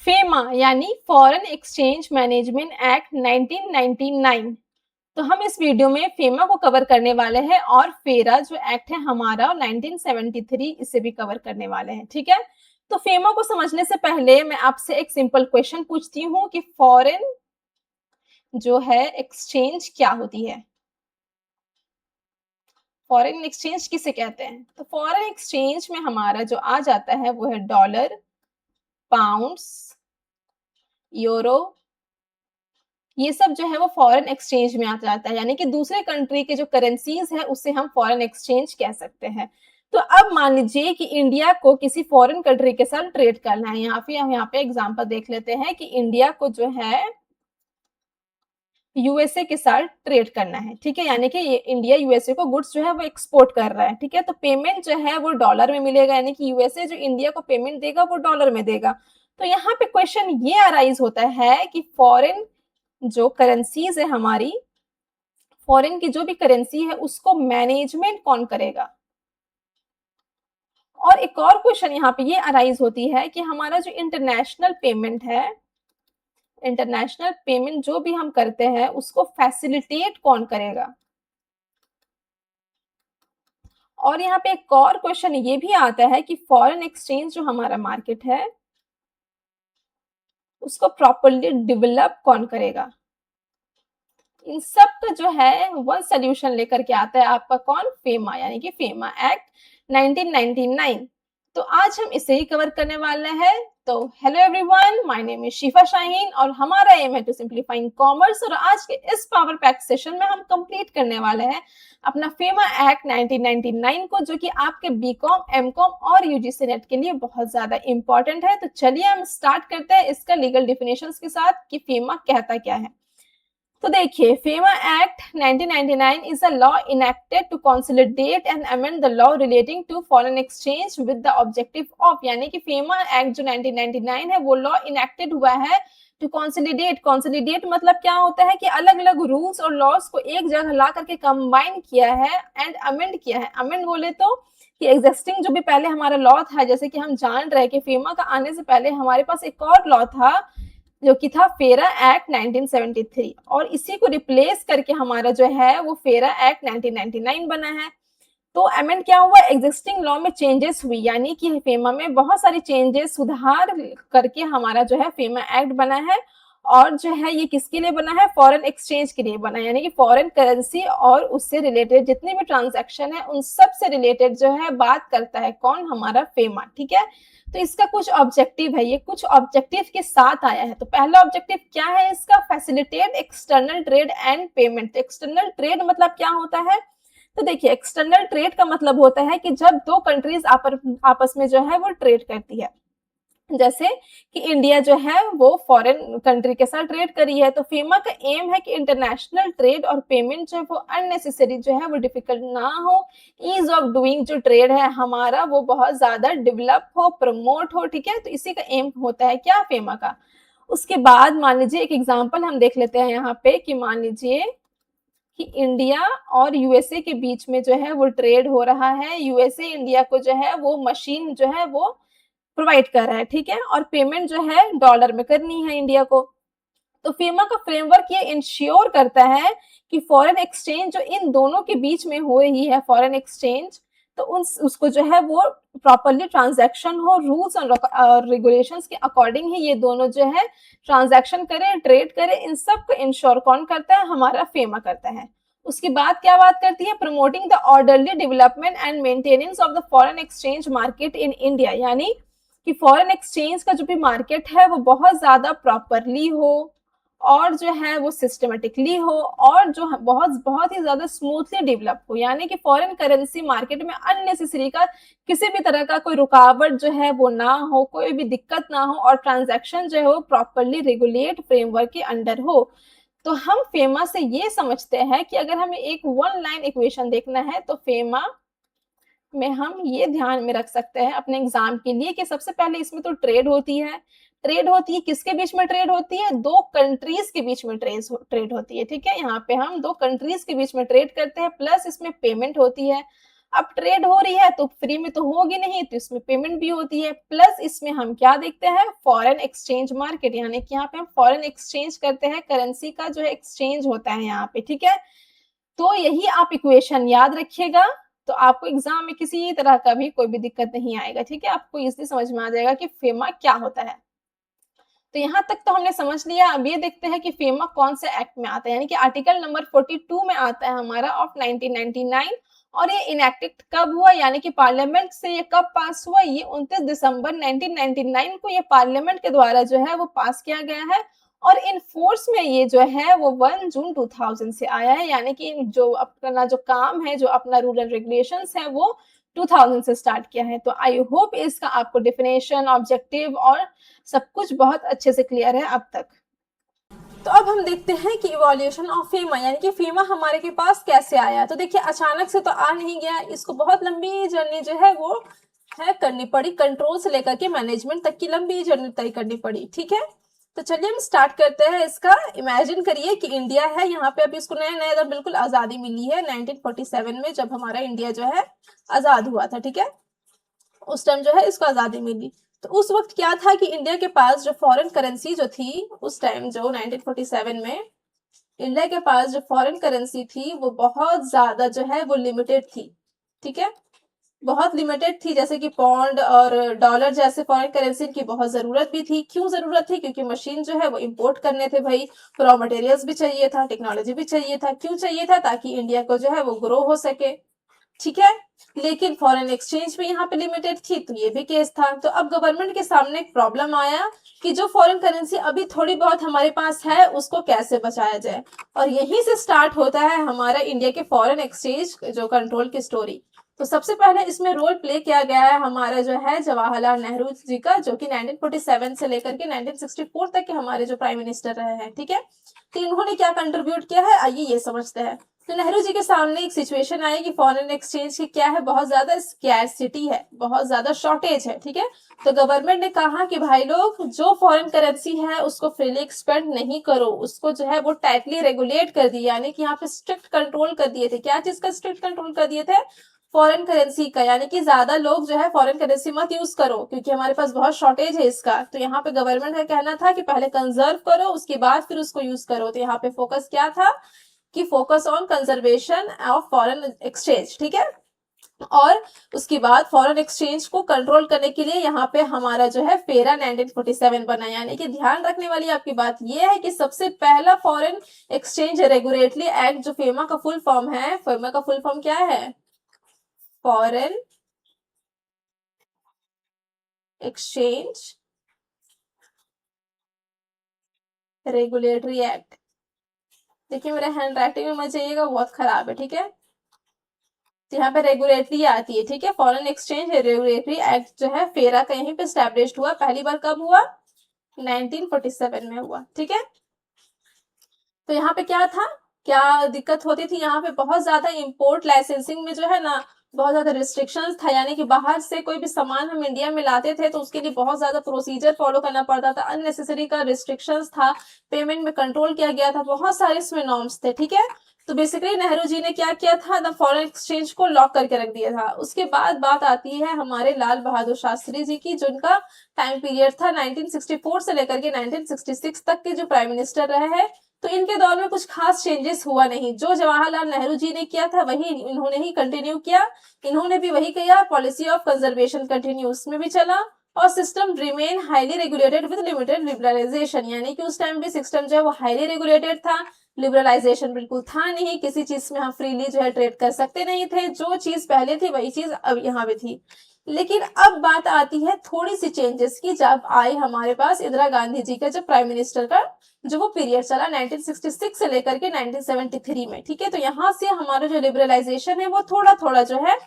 FEMA यानी foreign exchange management act 1999। तो हम इस वीडियो में फेमा को कवर करने वाले हैं और फेरा जो एक्ट है हमारा 1973 इसे भी कवर करने वाले हैं। ठीक है, तो फेमा को समझने से पहले मैं आपसे एक सिंपल क्वेश्चन पूछती हूँ कि फॉरेन जो है एक्सचेंज क्या होती है। फॉरेन एक्सचेंज किसे कहते हैं? तो फॉरेन एक्सचेंज में हमारा जो आ जाता है वो है डॉलर, पाउंड्स, यूरो, ये सब जो है वो फॉरेन एक्सचेंज में आ जाता है, यानी कि दूसरे कंट्री के जो करेंसीज है उससे हम फॉरेन एक्सचेंज कह सकते हैं। तो अब मान लीजिए कि इंडिया को किसी फॉरेन कंट्री के साथ ट्रेड करना है। यहाँ पे एग्जांपल देख लेते हैं कि इंडिया को जो है यूएसए के साथ ट्रेड करना है। ठीक है, यानी कि इंडिया यूएसए को गुड्स जो है वो एक्सपोर्ट कर रहा है। ठीक है, तो पेमेंट जो है वो डॉलर में मिलेगा, यानी कि यूएसए जो इंडिया को पेमेंट देगा वो डॉलर में देगा। तो यहाँ पे क्वेश्चन ये अराइज होता है कि फॉरेन जो करेंसीज है हमारी, फॉरेन की जो भी करेंसी है उसको मैनेजमेंट कौन करेगा। और एक और क्वेश्चन यहाँ पे ये अराइज होती है कि हमारा जो इंटरनेशनल पेमेंट है, इंटरनेशनल पेमेंट जो भी हम करते हैं उसको फैसिलिटेट कौन करेगा। और यहाँ पे एक और क्वेश्चन ये भी आता है कि फॉरेन एक्सचेंज जो हमारा मार्केट है उसको प्रॉपरली डेवलप कौन करेगा। इन सब का जो है वन सोल्यूशन लेकर के आता है आपका कौन, फेमा, यानी कि फेमा एक्ट 1999। तो आज हम इसे ही कवर करने वाले हैं। तो hello everyone, my name is शिफा शाहीन और हमारा एम है टू सिंप्लीफाइंग कॉमर्स। और आज के इस पावर पैक सेशन में हम कंप्लीट करने वाले हैं अपना फेमा एक्ट 1999 को, जो कि आपके बीकॉम, एमकॉम और यूजीसी नेट के लिए बहुत ज्यादा इंपॉर्टेंट है। तो चलिए हम स्टार्ट करते हैं इसका लीगल डिफिनेशंस के साथ कि फेमा कहता क्या है। तो देखिए, FEMA act 1999 is a law enacted to consolidate and amend the law relating to foreign exchange with the objective of, यानी कि फेमा एक्ट जो 1999 है वो लॉ इनेक्टेड हुआ है टू कंसोलिडेट। कंसोलिडेट मतलब क्या होता है कि अलग अलग रूल्स और लॉस को एक जगह ला करके कंबाइन किया है एंड अमेंड किया है। अमेंड बोले तो कि एग्जिस्टिंग जो भी पहले हमारा लॉ था, जैसे कि हम जान रहे हैं कि फेमा का आने से पहले हमारे पास एक और लॉ था जो कि था फेरा एक्ट 1973, और इसी को रिप्लेस करके हमारा जो है वो फेरा एक्ट 1999 बना है। तो अमेंड क्या हुआ, एग्जिस्टिंग लॉ में चेंजेस हुई, यानी कि फेमा में बहुत सारी चेंजेस सुधार करके हमारा जो है फेमा एक्ट बना है। और जो है ये किसके लिए बना है, फॉरेन एक्सचेंज के लिए बना है, यानी कि फॉरेन करेंसी और उससे रिलेटेड जितने भी ट्रांजैक्शन है उन सब से रिलेटेड जो है बात करता है कौन, हमारा फेमा। ठीक है, तो इसका कुछ ऑब्जेक्टिव है, ये कुछ ऑब्जेक्टिव के साथ आया है। तो पहला ऑब्जेक्टिव क्या है इसका, facilitate external trade and payment. External trade मतलब क्या होता है, तो देखिए एक्सटर्नल ट्रेड का मतलब होता है कि जब दो कंट्रीज आपस में जो है वो ट्रेड करती है, जैसे कि इंडिया जो है वो फॉरेन कंट्री के साथ ट्रेड करी है। तो फेमा का एम है कि इंटरनेशनल ट्रेड और पेमेंट जो है वो अननेसेसरी जो है वो डिफिकल्ट ना हो, ईज ऑफ डूइंग जो ट्रेड है हमारा वो बहुत ज्यादा डेवलप हो, प्रमोट हो। ठीक है, तो इसी का एम होता है क्या, फेमा का। उसके बाद मान लीजिए एक एग्जाम्पल हम देख लेते हैं यहाँ पे कि मान लीजिए कि इंडिया और यूएसए के बीच में जो है वो ट्रेड हो रहा है। यूएसए इंडिया को जो है वो मशीन जो है वो प्रोवाइड कर रहा है। ठीक है, और पेमेंट जो है डॉलर में करनी है इंडिया को। तो फेमा का फ्रेमवर्क ये इंश्योर करता है कि फॉरेन एक्सचेंज जो इन दोनों के बीच में हो रही है, फॉरेन एक्सचेंज, तो उसको जो है वो प्रॉपरली ट्रांजैक्शन हो, रूल्स और रेगुलेशंस के अकॉर्डिंग ही ये दोनों जो है ट्रांजैक्शन करे, ट्रेड करे। इन सब को इंश्योर कौन करता है, हमारा फेमा करता है। उसके बाद क्या बात करती है, promoting the orderly development and maintenance of the foreign exchange market in India, यानी कि फॉरेन एक्सचेंज का जो भी मार्केट है वो बहुत ज्यादा प्रॉपरली हो और जो है वो सिस्टमेटिकली हो और जो बहुत बहुत ही ज्यादा स्मूथली डेवलप हो, यानी कि फॉरेन करेंसी मार्केट में अननेसेसरी का किसी भी तरह का कोई रुकावट जो है वो ना हो, कोई भी दिक्कत ना हो, और ट्रांजैक्शन जो है वो प्रॉपरली रेगुलेट फ्रेमवर्क के अंडर हो। तो हम फेमा से ये समझते हैं कि अगर हमें एक वन लाइन इक्वेशन देखना है तो फेमा में हम ये ध्यान में रख सकते हैं अपने एग्जाम के लिए कि सबसे पहले इसमें तो ट्रेड होती है। ट्रेड होती है किसके बीच में, ट्रेड होती है दो कंट्रीज के बीच में ट्रेड होती है। ठीक है, यहाँ पे हम दो कंट्रीज के बीच में ट्रेड करते हैं, प्लस इसमें पेमेंट होती है। अब ट्रेड हो रही है तो फ्री में तो होगी नहीं, तो इसमें पेमेंट भी होती है। प्लस इसमें हम क्या देखते हैं, फॉरेन एक्सचेंज मार्केट, यानी कि यहाँ पे हम फॉरेन एक्सचेंज करते हैं, करेंसी का जो है एक्सचेंज होता है यहाँ पे, ठीक है। तो यही आप इक्वेशन याद रखिएगा, तो आपको एग्जाम में किसी तरह का भी कोई भी दिक्कत नहीं आएगा, ठीक है। आपको इजली समझ में आ जाएगा कि फेमा क्या होता है। तो यहाँ तक तो हमने समझ लिया। अब ये देखते हैं कि फेमा कौन से एक्ट में आता है, यानी कि आर्टिकल नंबर 42 में आता है हमारा ऑफ 1999। और ये इनएक्टेड कब हुआ, यानी कि पार्लियामेंट से ये कब पास हुआ, ये 29 दिसंबर 1999 को ये पार्लियामेंट के द्वारा जो है वो पास किया गया है। और इन फोर्स में ये जो है वो 1 जून 2000 से आया है, यानी कि जो अपना जो काम है, जो अपना रूल एंड रेगुलेशंस है वो 2000 से स्टार्ट किया है। तो आई होप इसका आपको डेफिनेशन, ऑब्जेक्टिव और सब कुछ बहुत अच्छे से क्लियर है अब तक। तो अब हम देखते हैं कि इवोल्यूशन ऑफ फीमा, यानी कि फीमा हमारे के पास कैसे आया। तो देखिए अचानक से तो आ नहीं गया, इसको बहुत लंबी जर्नी जो है वो है करनी पड़ी, कंट्रोल से लेकर के मैनेजमेंट तक की लंबी जर्नी तय करनी पड़ी, ठीक है। तो चलिए हम स्टार्ट करते हैं इसका। इमेजिन करिए कि इंडिया है, यहाँ पे अभी इसको नया नया बिल्कुल आजादी मिली है 1947 में, जब हमारा इंडिया जो है आजाद हुआ था, ठीक है। उस टाइम जो है इसको आजादी मिली। तो उस वक्त क्या था कि इंडिया के पास जो फॉरेन करेंसी जो थी उस टाइम, जो 1947 में इंडिया के पास जो फॉरेन करेंसी थी वो बहुत ज्यादा जो है वो लिमिटेड थी, ठीक है। बहुत लिमिटेड थी, जैसे कि पौंड और डॉलर जैसे फॉरेन करेंसी की बहुत जरूरत भी थी। क्यों जरूरत थी, क्योंकि मशीन जो है वो इंपोर्ट करने थे भाई, रॉ मटेरियल्स भी चाहिए था, टेक्नोलॉजी भी चाहिए था। क्यों चाहिए था, ताकि इंडिया को जो है वो ग्रो हो सके, ठीक है। लेकिन फॉरेन एक्सचेंज भी यहाँ पे लिमिटेड थी, तो ये भी केस था। तो अब गवर्नमेंट के सामने एक प्रॉब्लम आया कि जो फॉरेन करेंसी अभी थोड़ी बहुत हमारे पास है उसको कैसे बचाया जाए। और यहीं से स्टार्ट होता है हमारा इंडिया के फॉरेन एक्सचेंज जो कंट्रोल की स्टोरी। तो सबसे पहले इसमें रोल प्ले किया गया है हमारा जो है जवाहरलाल नेहरू जी का, जो कि 1947 से लेकर के 1964 तक के हमारे जो प्राइम मिनिस्टर रहे हैं, ठीक है। तो इन्होंने क्या कंट्रीब्यूट किया है, आइए ये समझते हैं। तो नेहरू जी के सामने एक सिचुएशन आई कि फॉरेन एक्सचेंज की क्या है, बहुत ज्यादा स्कैरसिटी है, बहुत ज्यादा शॉर्टेज है, ठीक है। तो गवर्नमेंट ने कहा कि भाई लोग जो फॉरेन करेंसी है उसको फ्रीली एक्सपेंड नहीं करो, उसको जो है वो टाइटली रेगुलेट कर दिया, यानी कि यहाँ पे स्ट्रिक्ट कंट्रोल कर दिए थे। क्या चीज का स्ट्रिक्ट कंट्रोल कर दिए थे, फॉरेन करेंसी का, यानी कि ज्यादा लोग जो है फॉरेन करेंसी मत यूज करो, क्योंकि हमारे पास बहुत शॉर्टेज है इसका। तो यहाँ पे गवर्नमेंट का कहना था कि पहले कंजर्व करो, उसके बाद फिर उसको यूज करो। तो यहाँ पे फोकस क्या था कि focus on conservation of foreign exchange, ठीक है। और उसके बाद फॉरेन एक्सचेंज को कंट्रोल करने के लिए यहाँ पे हमारा जो है फेरा 1947 बना। यानी कि ध्यान रखने वाली आपकी बात यह है कि सबसे पहला फॉरेन एक्सचेंज रेगुलेटरी एक्ट, जो फेमा का फुल फॉर्म है, फेमा का फुल फॉर्म क्या है, फॉरेन एक्सचेंज रेगुलेटरी एक्ट। देखिए मेरा हैंड राइटिंग में मत जाइएगा, बहुत खराब है, ठीक है। तो यहाँ पे रेगुलेटरी आती है, ठीक है। फॉरेन एक्सचेंज रेगुलेटरी एक्ट जो है फेरा का यहीं पे स्टैब्लिश्ड हुआ। पहली बार कब हुआ, 1947 में हुआ, ठीक है। तो यहाँ पे क्या था, क्या दिक्कत होती थी, यहाँ पे बहुत ज्यादा इंपोर्ट लाइसेंसिंग में जो है ना बहुत ज्यादा रिस्ट्रिक्शंस था। यानी कि बाहर से कोई भी सामान हम इंडिया में लाते थे तो उसके लिए बहुत ज्यादा प्रोसीजर फॉलो करना पड़ता था, अननेसेसरी का रिस्ट्रिक्शंस था, पेमेंट में कंट्रोल किया गया था, बहुत सारे इसमें नॉर्म्स थे, ठीक है। तो बेसिकली नेहरू जी ने क्या किया था, द फॉरेन एक्सचेंज को लॉक करके रख दिया था। उसके बाद बात आती है हमारे लाल बहादुर शास्त्री जी की, जिनका टाइम पीरियड था 1964 से लेकर के 1966 तक के जो प्राइम मिनिस्टर रहे हैं। तो इनके दौर में कुछ खास चेंजेस हुआ नहीं, जो जवाहरलाल नेहरू जी ने किया था वही इन्होंने ही कंटिन्यू किया। इन्होंने भी वही किया, पॉलिसी ऑफ कंजर्वेशन कंटिन्यू उसमें भी चला, और system remain highly regulated with limited liberalisation. यानी कि उस टाइम भी सिस्टम जो है वो हाईली रेगुलेटेड था, लिबरलाइजेशन बिल्कुल था नहीं, किसी चीज में हम फ्रीली जो है ट्रेड कर सकते नहीं थे। जो चीज पहले थी वही चीज अब यहाँ पे थी। लेकिन अब बात आती है थोड़ी सी चेंजेस की, जब आई हमारे पास इंदिरा गांधी जी का, जब प्राइम मिनिस्टर का जो वो पीरियड चला 1966 से लेकर के 1973 में, ठीक है। तो यहाँ से हमारा जो लिबरलाइजेशन है वो थोड़ा थोड़ा जो है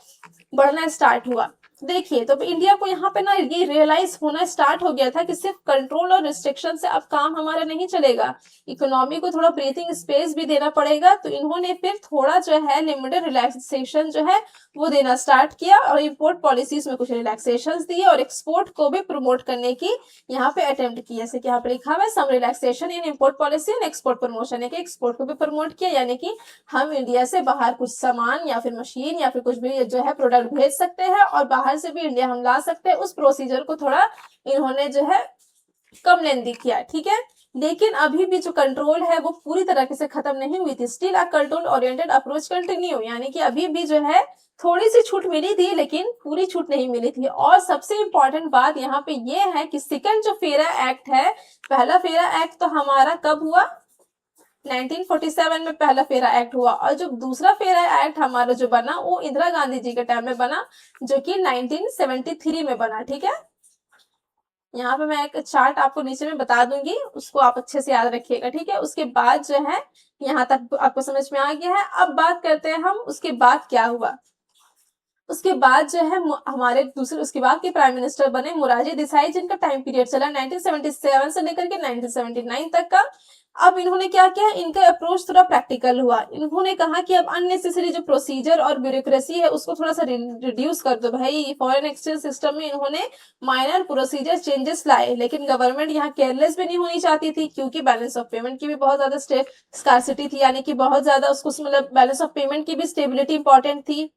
बढ़ना स्टार्ट हुआ। देखिए तो इंडिया को यहाँ पे ना ये रियलाइज होना स्टार्ट हो गया था कि सिर्फ कंट्रोल और रिस्ट्रिक्शन से अब काम हमारा नहीं चलेगा, इकोनॉमी को थोड़ा ब्रीथिंग स्पेस भी देना पड़ेगा। तो इन्होंने फिर थोड़ा जो है लिमिटेड रिलैक्सेशन जो है वो देना स्टार्ट किया और इम्पोर्ट पॉलिसीज में कुछ रिलैक्सेशन दिए और एक्सपोर्ट को भी प्रमोट करने की यहाँ पे अटेम्प्ट की। जैसे कि यहाँ पे लिखा हुआ है some relaxation in import policy and export promotion, है कि एक्सपोर्ट को भी प्रमोट किया, यानी कि हम इंडिया से बाहर कुछ सामान या फिर मशीन या फिर कुछ भी जो है प्रोडक्ट भेज सकते हैं और बाहर से भी इंडिया हम ला सकते हैं। उस प्रोसीजर को थोड़ा इन्होंने जो है कम लेंदी किया, ठीक है। लेकिन अभी भी जो कंट्रोल है वो पूरी तरीके से खत्म नहीं हुई थी, still a control oriented approach continue, यानी कि अभी भी जो है थोड़ी सी छूट मिली थी लेकिन पूरी छूट नहीं मिली थी। और सबसे इंपॉर्टेंट बात यहाँ पे ये है कि सेकंड जो फेरा एक्ट है, पहला फेरा एक्ट तो हमारा कब हुआ, 1947 में पहला फेरा एक्ट हुआ, और जो दूसरा फेरा एक्ट हमारा जो बना वो इंदिरा गांधी जी के टाइम में बना, जो कि 1973 में बना, ठीक है। यहाँ पे मैं एक चार्ट आपको नीचे में बता दूंगी, उसको आप अच्छे से याद रखिएगा, ठीक है। उसके बाद जो है यहाँ तक आपको समझ में आ गया है। अब बात करते हैं हम उसके बाद क्या हुआ। उसके बाद जो है हमारे दूसरे उसके बाद के प्राइम मिनिस्टर बने मोरारजी देसाई, जिनका टाइम पीरियड चला 1977 से लेकर के 1979 तक का। अब इन्होंने क्या किया, इनका अप्रोच थोड़ा प्रैक्टिकल हुआ। इन्होंने कहा कि अब अननेसेसरी जो प्रोसीजर और ब्यूरोक्रेसी है उसको थोड़ा सा रिड्यूस कर दो भाई। फॉरेन एक्सचेंज सिस्टम में इन्होंने माइनर प्रोसीजर चेंजेस लाए, लेकिन गवर्नमेंट यहाँ केयरलेस भी नहीं होनी चाहती थी, क्योंकि बैलेंस ऑफ पेमेंट की भी बहुत ज्यादा स्कार्सिटी थी, यानी कि बहुत ज्यादा उसको मतलब बैलेंस ऑफ पेमेंट की भी स्टेबिलिटी इंपॉर्टेंट थी।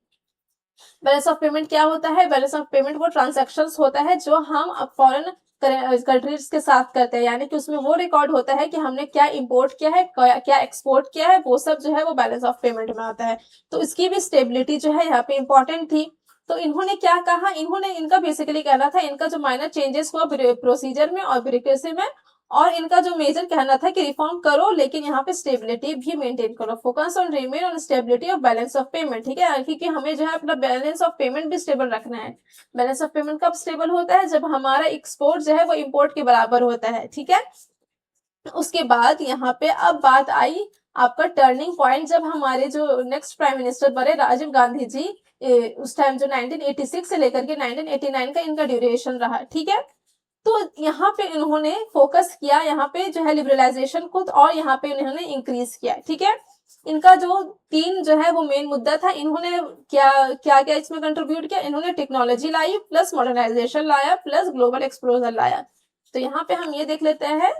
बैलेंस ऑफ पेमेंट क्या होता है, बैलेंस ऑफ पेमेंट वो ट्रांजेक्शन होता है जो हम फॉरेन कंट्रीज के साथ करते हैं, यानी कि उसमें वो रिकॉर्ड होता है कि हमने क्या इंपोर्ट किया है, क्या एक्सपोर्ट किया है, वो सब जो है वो बैलेंस ऑफ पेमेंट में आता है। तो इसकी भी स्टेबिलिटी जो है यहाँ पे इंपॉर्टेंट थी। तो इन्होंने क्या कहा, इन्होंने इनका बेसिकली कहना था, इनका जो माइनर चेंजेस हुआ प्रोसीजर में और ब्यूरोक्रेसी में, और इनका जो मेजर कहना था कि रिफॉर्म करो लेकिन यहाँ पे स्टेबिलिटी भी मेंटेन करो, focus on remain on stability of balance of payment, ठीक है। क्योंकि हमें जो है अपना बैलेंस ऑफ पेमेंट भी स्टेबल रखना है। बैलेंस ऑफ पेमेंट कब स्टेबल होता है, जब हमारा एक्सपोर्ट जो है वो इम्पोर्ट के बराबर होता है, ठीक है। उसके बाद यहाँ पे अब बात आई आपका टर्निंग पॉइंट, जब हमारे जो नेक्स्ट प्राइम मिनिस्टर बने राजीव गांधी जी, उस टाइम जो 1986 से लेकर के 1989 का इनका ड्यूरेशन रहा, ठीक है। तो यहाँ पे इन्होंने फोकस किया, यहाँ पे जो है लिबरलाइजेशन को, और यहाँ पे इन्होंने इंक्रीज किया, ठीक है। इनका जो तीन जो है वो मेन मुद्दा था, इन्होंने क्या क्या क्या इसमें कंट्रीब्यूट किया, इन्होंने टेक्नोलॉजी लाई, प्लस मॉडर्नाइजेशन लाया, प्लस ग्लोबल एक्सप्लोजर लाया। तो यहाँ पे हम ये देख लेते हैं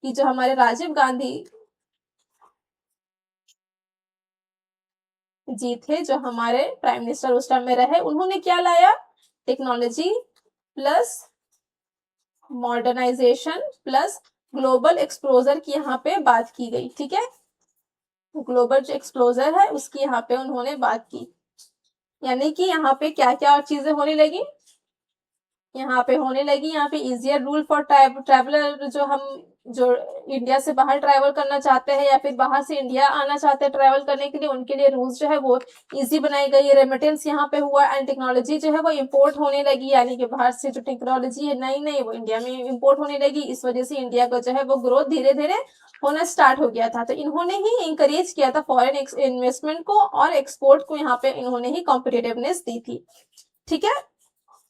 कि जो हमारे राजीव गांधी जी थे, जो हमारे प्राइम मिनिस्टर उस टाइम में रहे, उन्होंने क्या लाया, technology plus modernisation plus global exposure की यहाँ पे बात की गई, ठीक है। ग्लोबल जो एक्सप्लोजर है उसकी यहाँ पे उन्होंने बात की, यानी कि यहाँ पे क्या क्या और चीजें होने लगी, यहाँ पे होने लगी, यहाँ पे इजियर रूल फॉर ट्रैवलर, जो हम जो इंडिया से बाहर ट्रैवल करना चाहते हैं या फिर बाहर से इंडिया आना चाहते हैं ट्रैवल करने के लिए, उनके लिए रूल्स जो है वो इजी बनाई गई है। रेमिटेंस यहाँ पे हुआ, एंड टेक्नोलॉजी जो है वो इम्पोर्ट होने लगी, यानी कि बाहर से जो टेक्नोलॉजी है नई नई वो इंडिया में इम्पोर्ट होने लगी। इस वजह से इंडिया का जो है वो ग्रोथ धीरे धीरे होना स्टार्ट हो गया था। तो इन्होंने ही इंकरेज किया था फॉरेन इन्वेस्टमेंट को, और एक्सपोर्ट को यहाँ पे इन्होंने ही कॉम्पिटिटिवनेस दी थी, ठीक है।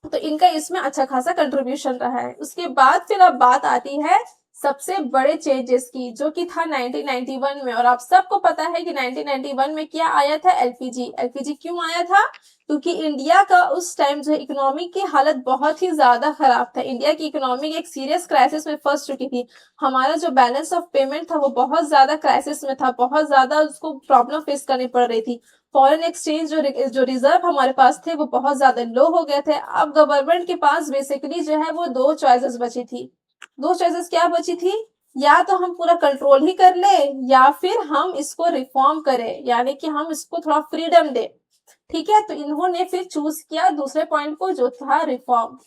तो इनका इसमें अच्छा खासा कंट्रीब्यूशन रहा है। उसके बाद फिर अब बात आती है सबसे बड़े चेंजेस की, जो कि था 1991 में। और आप सबको पता है कि 1991 में क्या आया था, एलपीजी। एलपीजी क्यों आया था, क्योंकि इंडिया का उस टाइम जो इकोनॉमी की हालत बहुत ही ज्यादा खराब था। इंडिया की इकोनॉमी एक सीरियस क्राइसिस में फंस चुकी थी। हमारा जो बैलेंस ऑफ पेमेंट था वो बहुत ज्यादा क्राइसिस में था, बहुत ज्यादा उसको प्रॉब्लम फेस करनी पड़ रही थी। फॉरेन एक्सचेंज जो रिजर्व हमारे पास थे वो बहुत ज्यादा लो हो गए थे। अब गवर्नमेंट के पास बेसिकली जो है वो दो चॉइसेस बची थी। दो चॉइसेस क्या बची थी, या तो हम पूरा कंट्रोल ही कर ले, या फिर हम इसको रिफॉर्म करें, यानी कि हम इसको थोड़ा फ्रीडम दे, ठीक है। तो इन्होंने फिर चूज किया दूसरे पॉइंट को, जो था रिफॉर्म,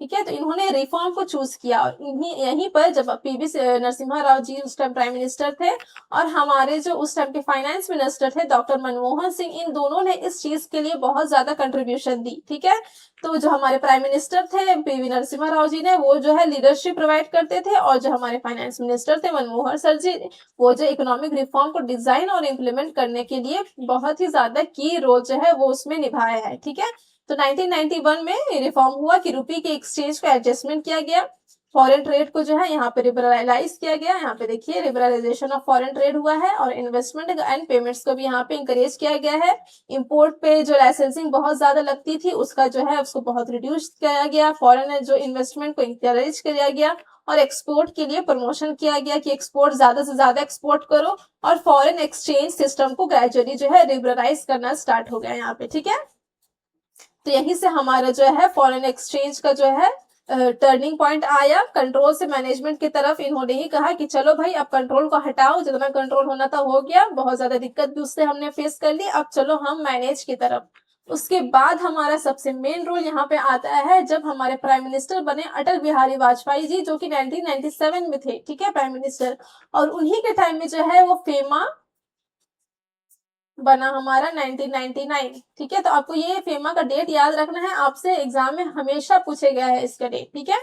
ठीक है। तो इन्होंने रिफॉर्म को चूज किया, और यहीं पर जब पीवी नरसिम्हा राव जी उस टाइम प्राइम मिनिस्टर थे, और हमारे जो उस टाइम के फाइनेंस मिनिस्टर थे डॉक्टर मनमोहन सिंह, इन दोनों ने इस चीज के लिए बहुत ज्यादा कंट्रीब्यूशन दी, ठीक है। तो जो हमारे प्राइम मिनिस्टर थे पीवी नरसिम्हा राव जी ने, वो जो है लीडरशिप प्रोवाइड करते थे, और जो हमारे फाइनेंस मिनिस्टर थे मनमोहन सर जी, वो जो इकोनॉमिक रिफॉर्म को डिजाइन और इम्प्लीमेंट करने के लिए बहुत ही ज्यादा की रोल जो है वो उसमें निभाया है, ठीक है। तो 1991 में रिफॉर्म हुआ कि रुपये के एक्सचेंज को एडजस्टमेंट किया गया, फॉरेन ट्रेड को जो है यहाँ पे लिबरलाइज किया गया। यहाँ पे देखिए लिबरलाइजेशन ऑफ फॉरेन ट्रेड हुआ है और इन्वेस्टमेंट एंड पेमेंट्स को भी यहाँ पे इंकरेज किया गया है। इंपोर्ट पे जो लाइसेंसिंग बहुत ज्यादा लगती थी उसका जो है उसको बहुत रिड्यूस किया गया। फॉरेन जो इन्वेस्टमेंट को इंकरेज किया गया और एक्सपोर्ट के लिए प्रमोशन किया गया कि एक्सपोर्ट ज्यादा से ज्यादा एक्सपोर्ट करो और फॉरेन एक्सचेंज सिस्टम को ग्रेजुअली जो है लिबरलाइज करना स्टार्ट हो गया यहाँ पे। ठीक है, तो यहीं से हमारा जो है फॉरेन एक्सचेंज का जो है टर्निंग पॉइंट आया। कंट्रोल से मैनेजमेंट की तरफ इन्होंने ही कहा कि चलो भाई अब कंट्रोल को हटाओ, जितना कंट्रोल होना था हो गया, बहुत ज्यादा दिक्कत भी उससे हमने फेस कर ली, अब चलो हम मैनेज की तरफ। उसके बाद हमारा सबसे मेन रोल यहाँ पे आता है जब हमारे प्राइम मिनिस्टर बने अटल बिहारी वाजपेयी जी, जो कि 1997 में थे। ठीक है, प्राइम मिनिस्टर, और उन्हीं के टाइम में जो है वो फेमा बना हमारा 1999। ठीक है, तो आपको ये फेमा का डेट याद रखना है, आपसे एग्जाम में हमेशा पूछे गया है इसका डेट। ठीक है,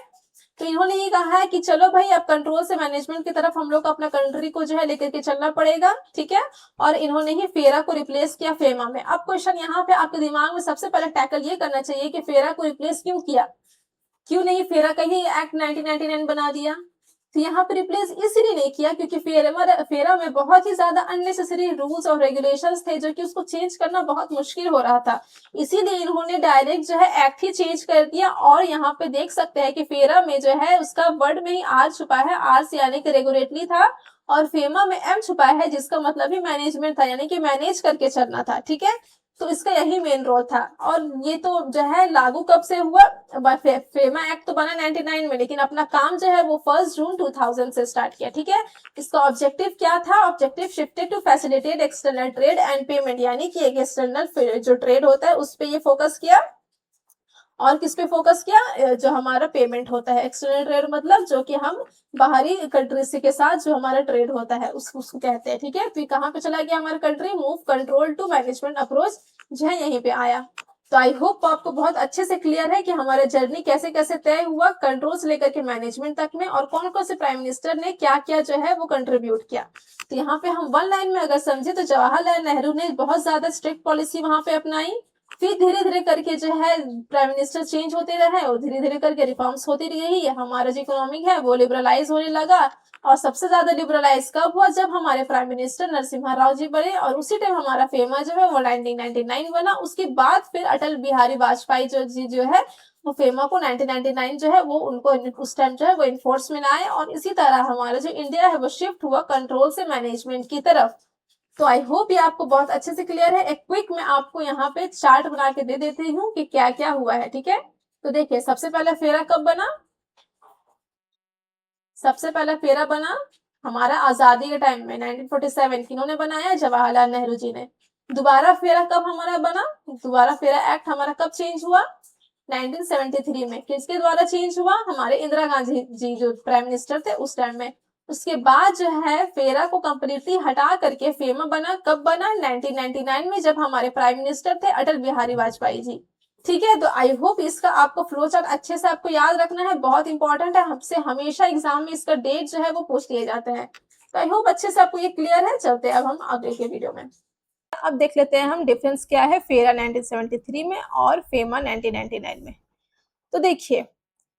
तो इन्होंने ये कहा है कि चलो भाई अब कंट्रोल से मैनेजमेंट की तरफ हम लोग अपना कंट्री को जो है लेकर के चलना पड़ेगा। ठीक है, और इन्होंने ही फेरा को रिप्लेस किया फेमा में। अब क्वेश्चन यहाँ पे आपके दिमाग में सबसे पहले टैकल ये करना चाहिए कि फेरा को रिप्लेस क्यों किया, क्यों नहीं फेरा का ही एक्ट 1999 बना दिया। तो यहाँ पे रिप्लेस इसलिए नहीं किया क्योंकि फेरा में बहुत ही ज्यादा अननेसेसरी रूल्स और रेगुलेशंस थे जो कि उसको चेंज करना बहुत मुश्किल हो रहा था, इसीलिए इन्होंने डायरेक्ट जो है एक्ट ही चेंज कर दिया। और यहाँ पे देख सकते हैं कि फेरा में जो है उसका वर्ड में ही आर छुपा है, आर से यानी कि रेगुलेटरी था, और फेमा में एम छुपा है जिसका मतलब ही मैनेजमेंट था, यानी कि मैनेज करके चलना था। ठीक है, तो इसका यही मेन रोल था। और ये तो जो है लागू कब से हुआ, फेमा एक्ट तो बना 99 में, लेकिन अपना काम जो है वो 1 जून 2000 से स्टार्ट किया। ठीक है, इसका ऑब्जेक्टिव क्या था, objective shifted to facilitate external trade and payment, यानी कि एक एक्सटर्नल जो ट्रेड होता है उस पर ये फोकस किया। और किस पे फोकस किया, जो हमारा पेमेंट होता है, एक्सटर्नल ट्रेड मतलब जो कि हम बाहरी कंट्री के साथ जो हमारा ट्रेड होता है उसको कहते हैं। ठीक है, तो कहाँ पे चला गया हमारा country, move control to management approach जो है यहीं पे आया। तो आई होप आपको बहुत अच्छे से क्लियर है कि हमारा जर्नी कैसे कैसे तय हुआ कंट्रोल से लेकर के मैनेजमेंट तक में, और कौन कौन से प्राइम मिनिस्टर ने क्या क्या जो है वो कंट्रीब्यूट किया। तो यहाँ पे हम वन लाइन में अगर समझे तो जवाहरलाल नेहरू ने बहुत ज्यादा स्ट्रिक्ट पॉलिसी वहां पे अपनाई, फिर धीरे धीरे करके जो है प्राइम मिनिस्टर चेंज होते रहे और धीरे धीरे करके रिफॉर्म्स होती रही, हमारा जो इकोनॉमिक है वो लिबरलाइज होने लगा। और सबसे ज्यादा लिबरलाइज कब हुआ, जब हमारे प्राइम मिनिस्टर नरसिम्हा राव जी बने, और उसी टाइम हमारा फेमा जो है वो 1999 बना। उसके बाद फिर अटल बिहारी वाजपेयी जो है वो फेमा को 1999 जो है वो उनको उस टाइम जो है वो इन्फोर्स में आए, और इसी तरह हमारा जो इंडिया है वो शिफ्ट हुआ कंट्रोल से मैनेजमेंट की तरफ। तो आई होप ये आपको बहुत अच्छे से क्लियर है। एक क्विक मैं आपको यहाँ पे चार्ट बना के दे देती हूँ कि क्या क्या हुआ है। ठीक है, तो देखिए सबसे पहला फेरा कब बना, सबसे पहला फेरा बना हमारा आजादी के टाइम में 1947, किन्होंने बनाया, जवाहरलाल नेहरू जी ने। दोबारा फेरा कब हमारा बना, दोबारा फेरा एक्ट हमारा कब चेंज हुआ, 1973 में। किसके द्वारा चेंज हुआ, हमारे इंदिरा गांधी जी जो प्राइम मिनिस्टर थे उस टाइम में। उसके बाद जो है फेरा को कंप्लीटली हटा करके फेमा बना, कब बना, 1999 में, जब हमारे प्राइम मिनिस्टर थे अटल बिहारी वाजपेयी जी। ठीक है, तो आई होप इसका आपको फ्लो चार्ट अच्छे से आपको याद रखना है, बहुत इंपॉर्टेंट है, हमसे हमेशा एग्जाम में इसका डेट जो है वो पूछ लिए जाते हैं। तो आई होप अच्छे से आपको ये क्लियर है। चलते हैं अब हम आगे के वीडियो में। अब देख लेते हैं हम डिफरेंस क्या है फेरा 1973 में और फेमा 1999 में। तो देखिए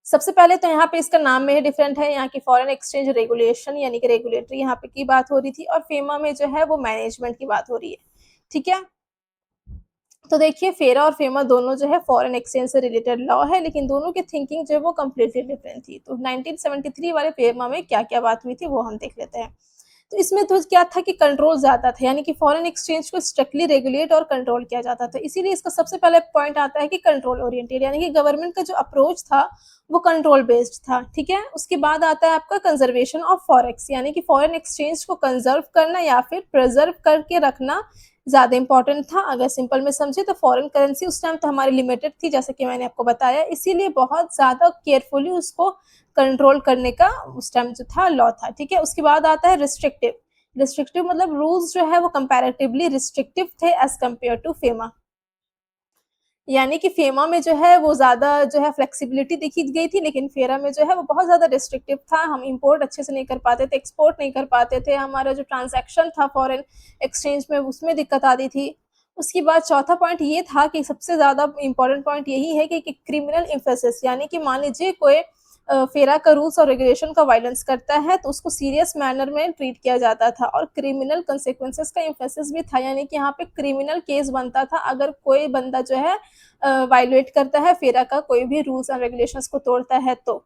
सबसे पहले तो यहाँ पे इसका नाम में ही डिफरेंट है, यहाँ की फॉरेन एक्सचेंज रेगुलेशन यानी कि रेगुलेटरी यहाँ पे की बात हो रही थी, और फेमा में जो है वो मैनेजमेंट की बात हो रही है। ठीक है, तो देखिए फेरा और फेमा दोनों जो है फॉरेन एक्सचेंज से रिलेटेड लॉ है, लेकिन दोनों की थिंकिंग जो है वो कम्प्लीटली डिफरेंट थी। तो 1973 वाले फेमा में क्या क्या बात हुई थी वो हम देख लेते हैं। तो इसमें तो क्या था कि कंट्रोल ज्यादा था, यानी कि फॉरेन एक्सचेंज को स्ट्रिक्टली रेगुलेट और कंट्रोल किया जाता था, इसीलिए इसका सबसे पहले पॉइंट आता है कि कंट्रोल ओरिएंटेड, यानी कि गवर्नमेंट का जो अप्रोच था वो कंट्रोल बेस्ड था। ठीक है, उसके बाद आता है आपका कंजर्वेशन ऑफ फॉरेक्स, यानी कि फॉरेन एक्सचेंज को कंजर्व करना या फिर प्रिजर्व करके रखना ज्यादा इंपॉर्टेंट था। अगर सिंपल में समझे तो फॉरेन करेंसी उस टाइम तो हमारी लिमिटेड थी, जैसे कि मैंने आपको बताया, इसीलिए बहुत ज्यादा केयरफुली उसको कंट्रोल करने का उस टाइम जो था लॉ था। ठीक है, उसके बाद आता है रिस्ट्रिक्टिव। रिस्ट्रिक्टिव मतलब रूल्स जो है वो कंपैरेटिवली रिस्ट्रिक्टिव थे एज कम्पेयर टू फेमा, यानी कि फेमा में जो है वो ज्यादा जो है फ्लेक्सिबिलिटी देखी गई थी, लेकिन फेरा में जो है वो बहुत ज्यादा रिस्ट्रिक्टिव था। हम इंपोर्ट अच्छे से नहीं कर पाते थे, एक्सपोर्ट नहीं कर पाते थे, हमारा जो ट्रांजैक्शन था फॉरेन एक्सचेंज में उसमें दिक्कत आती थी। उसके बाद चौथा पॉइंट ये था कि सबसे ज़्यादा इम्पोर्टेंट पॉइंट यही है कि क्रिमिनल एम्फेसिस, यानी कि मान लीजिए कोई फेरा का रूल्स और रेगुलेशन का वायलेंस करता है तो उसको सीरियस मैनर में ट्रीट किया जाता था, और क्रिमिनल कंसेक्वेंसेस का एम्फेसिस भी था, यानी कि यहाँ पे क्रिमिनल केस बनता था अगर कोई बंदा जो है वायलेट करता है फेरा का कोई भी रूल्स एंड रेगुलेशंस को तोड़ता है। तो